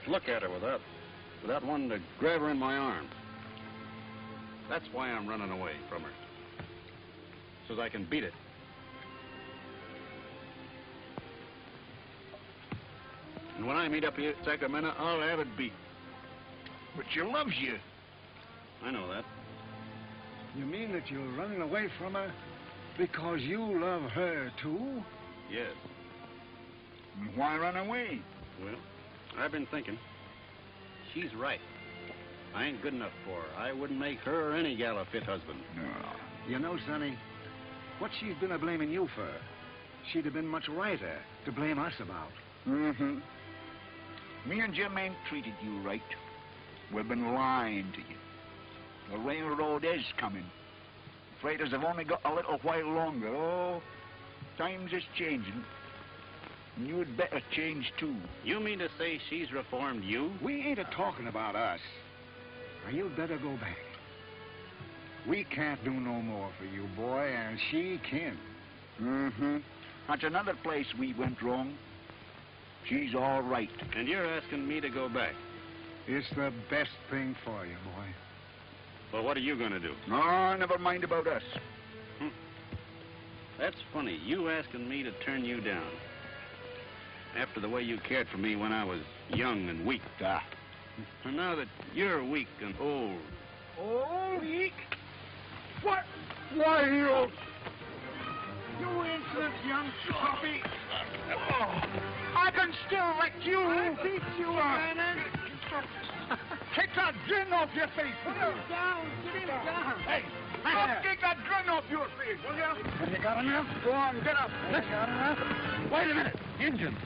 look at her without wanting to grab her in my arms. That's why I'm running away from her. So that I can beat it. And when I meet up here at Sacramento, I'll have it beat. But she loves you. I know that. You mean that you're running away from her because you love her, too? Yes. And why run away? Well, I've been thinking. She's right. I ain't good enough for her. I wouldn't make her or any gal a fit husband. No. You know, Sonny, what she's been a-blaming you for, she'd have been much righter to blame us about. Mm-hmm. Me and Jim ain't treated you right. We've been lying to you. The railroad is coming. Freighters have only got a little while longer. Oh, times is changing. And you'd better change, too. You mean to say she's reformed you? We ain't a-talking about us. Now, you'd better go back. We can't do no more for you, boy, and she can. Mm-hmm. That's another place we went wrong. She's all right. And you're asking me to go back? It's the best thing for you, boy. Well, what are you going to do? Oh, never mind about us. That's funny. You asking me to turn you down. After the way you cared for me when I was young and weak. And now that you're weak and old. Old? Weak? What? Why, you insolent young puppy. Oh, I can still wreck you. I'll beat you, Bannon. Take that grin off your face. Put him down. Get him down. Hey, take that grin off your face, will you? Have you got enough? Go on, get up. Have you got enough? Wait a minute. Injun.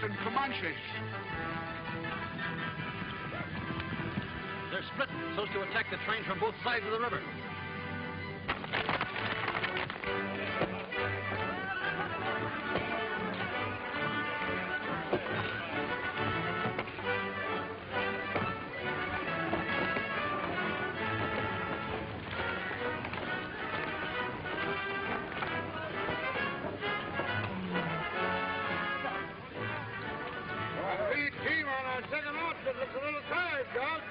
And Comanches. They're split so as to attack the train from both sides of the river. Looks a little tired, Doc.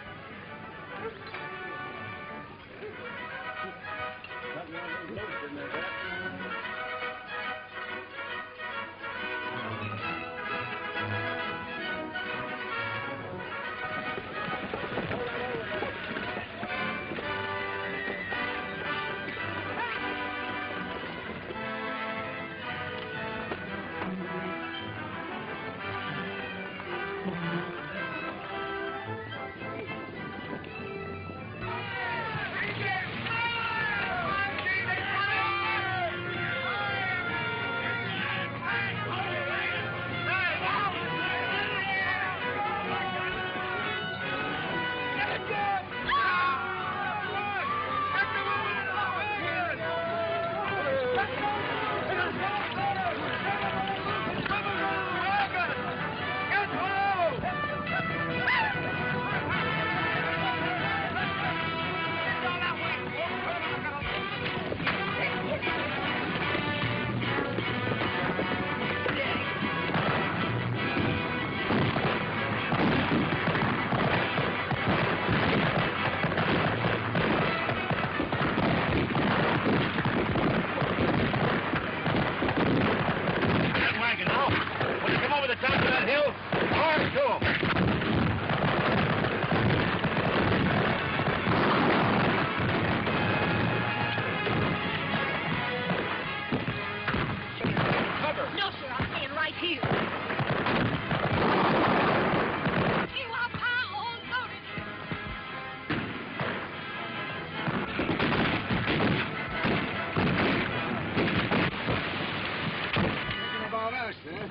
Thinking about us, huh?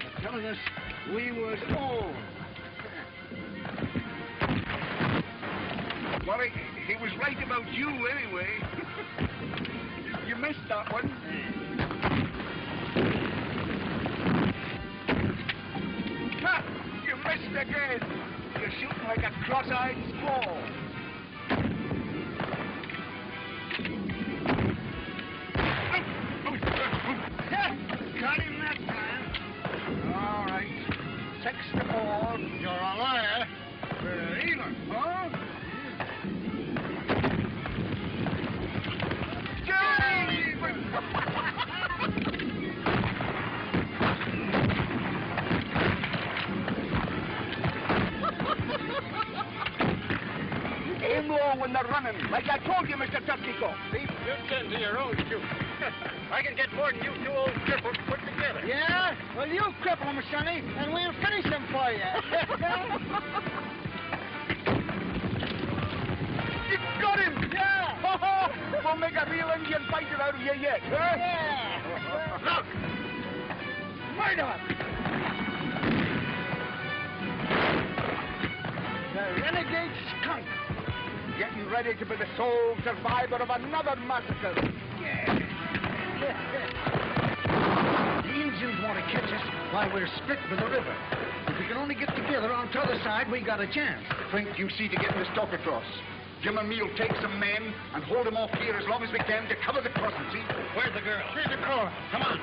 They're telling us we was old. Well, he was right about you anyway. You missed that one. Ha! You missed again. You're shooting like a cross-eyed squall. Got him that time. All right. 6 to 4. You're a liar. Even, huh? Aim low when they're running, like I told you, Mr. Turkeycock. See? You tend to your own shoot. I can get more than you two old cripples put together. Yeah? Well, you cripple him, Sonny, and we'll finish him for you. You got him! Yeah! We'll make a real Indian fighter out of you yet, huh? Yeah! Look! Murder! The renegade skunk. Getting ready to be the sole survivor of another massacre. Yeah. The Indians want to catch us while we're split by the river. If we can only get together on the other side, we got a chance. Frank, you see to getting the stock across. Jim and me'll take some men and hold them off here as long as we can to cover the crossing, see? Where's the girl? Here's the caller. Come on.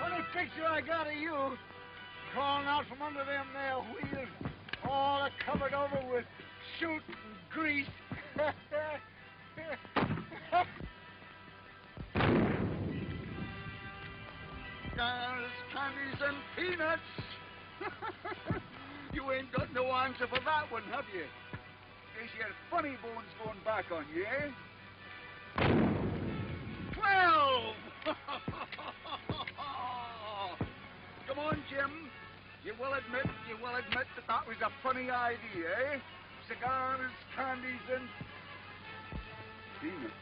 Funny picture I got of you crawling out from under them there wheels, all covered over with soot and grease. Cars, candies, and peanuts. You ain't got no answer for that one, have you? Guess your funny bones going back on you, eh? 12! Come on, Jim. You will admit that that was a funny idea, eh? Cigars, candies, and peanuts.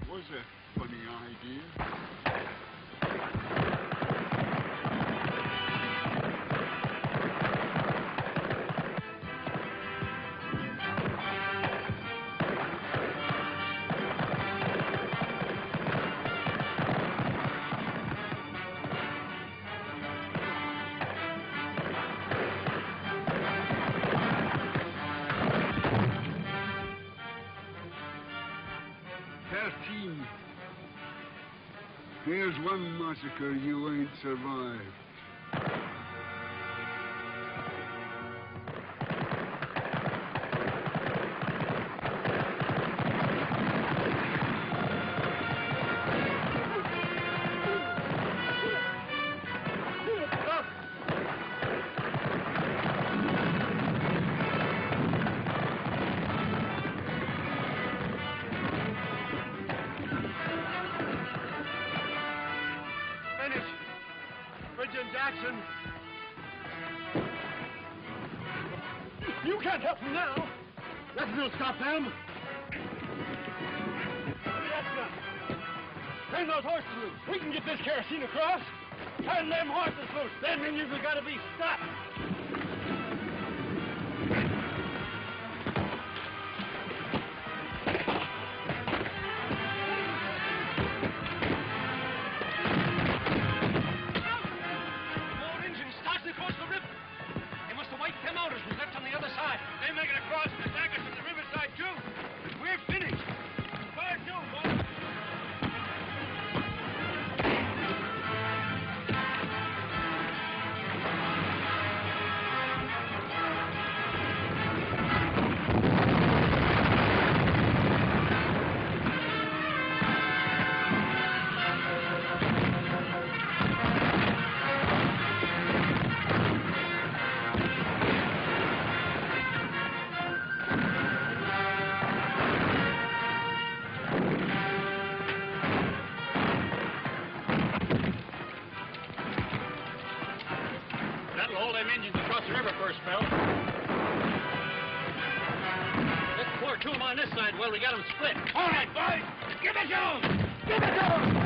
Was a funny idea. Here's one massacre you ain't survived. You can't help them now. Nothing will stop them. Turn those horses loose. We can get this kerosene across. Turn them horses loose. Them Indians have got to be stopped. the river for a spell. Let's pour two of them on this side while we got them split. All right, boys. Give it to them. Give it to them.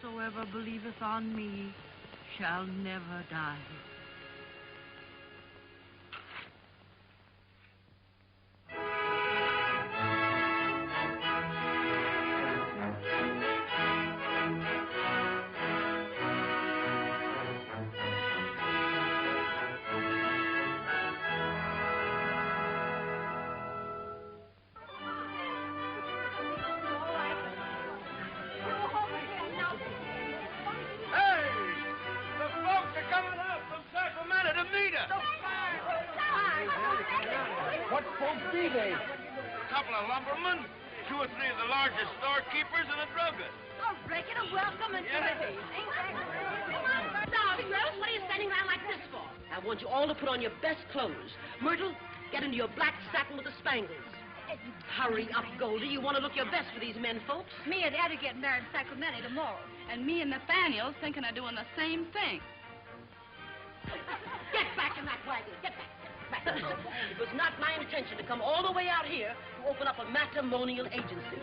Whosoever believeth on me shall never die. What folks be they? A couple of lumbermen, 2 or 3 of the largest storekeepers, and a druggist. A regular welcome and Yeah. Come on, now, girls, what are you standing around like this for? I want you all to put on your best clothes. Myrtle, get into your black satin with the spangles. Hurry up, Goldie. You want to look your best for these men folks. Me and Eddie get married in Sacramento tomorrow. And me and Nathaniel's thinking of doing the same thing. Get back in that wagon. Get back. It was not my intention to come all the way out here to open up a matrimonial agency.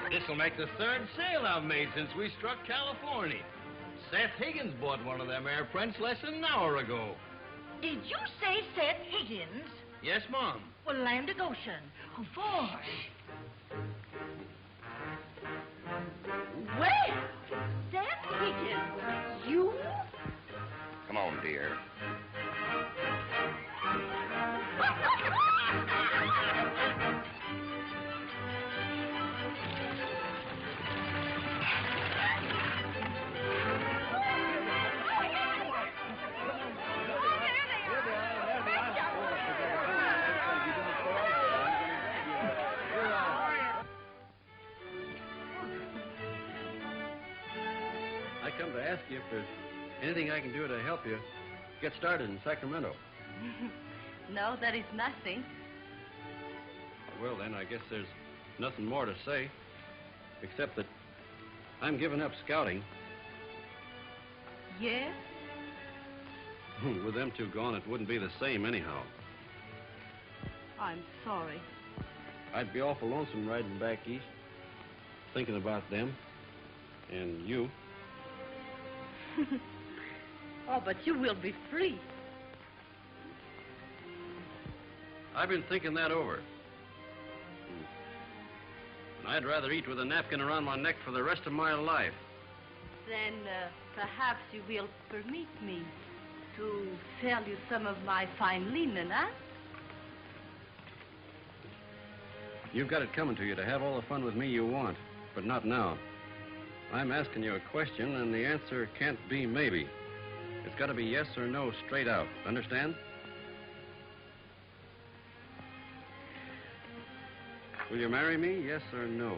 This'll make the 3rd sale I've made since we struck California. Seth Higgins bought one of them air prints less than an hour ago. Did you say Seth Higgins? Yes, Mom. Well, land of Goshen. Oh, boy. Well, Seth Higgins, you? Come on, dear. I come to ask you if there's anything I can do to help you get started in Sacramento. No, there is nothing. Well, then, I guess there's nothing more to say, except that I'm giving up scouting. Yes? With them 2 gone, it wouldn't be the same anyhow. I'm sorry. I'd be awful lonesome riding back east, thinking about them and you. Oh, but you will be free. I've been thinking that over. And I'd rather eat with a napkin around my neck for the rest of my life. Then perhaps you will permit me to sell you some of my fine linen, huh? You've got it coming to you to have all the fun with me you want, but not now. I'm asking you a question, and the answer can't be maybe. It's got to be yes or no straight out. Understand? Will you marry me, yes or no?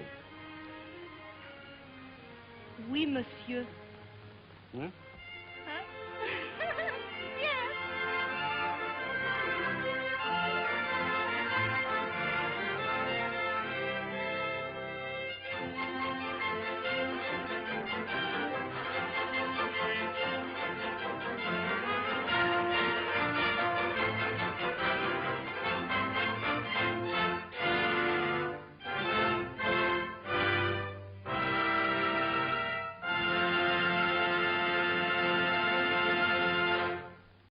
Oui, monsieur. Hmm?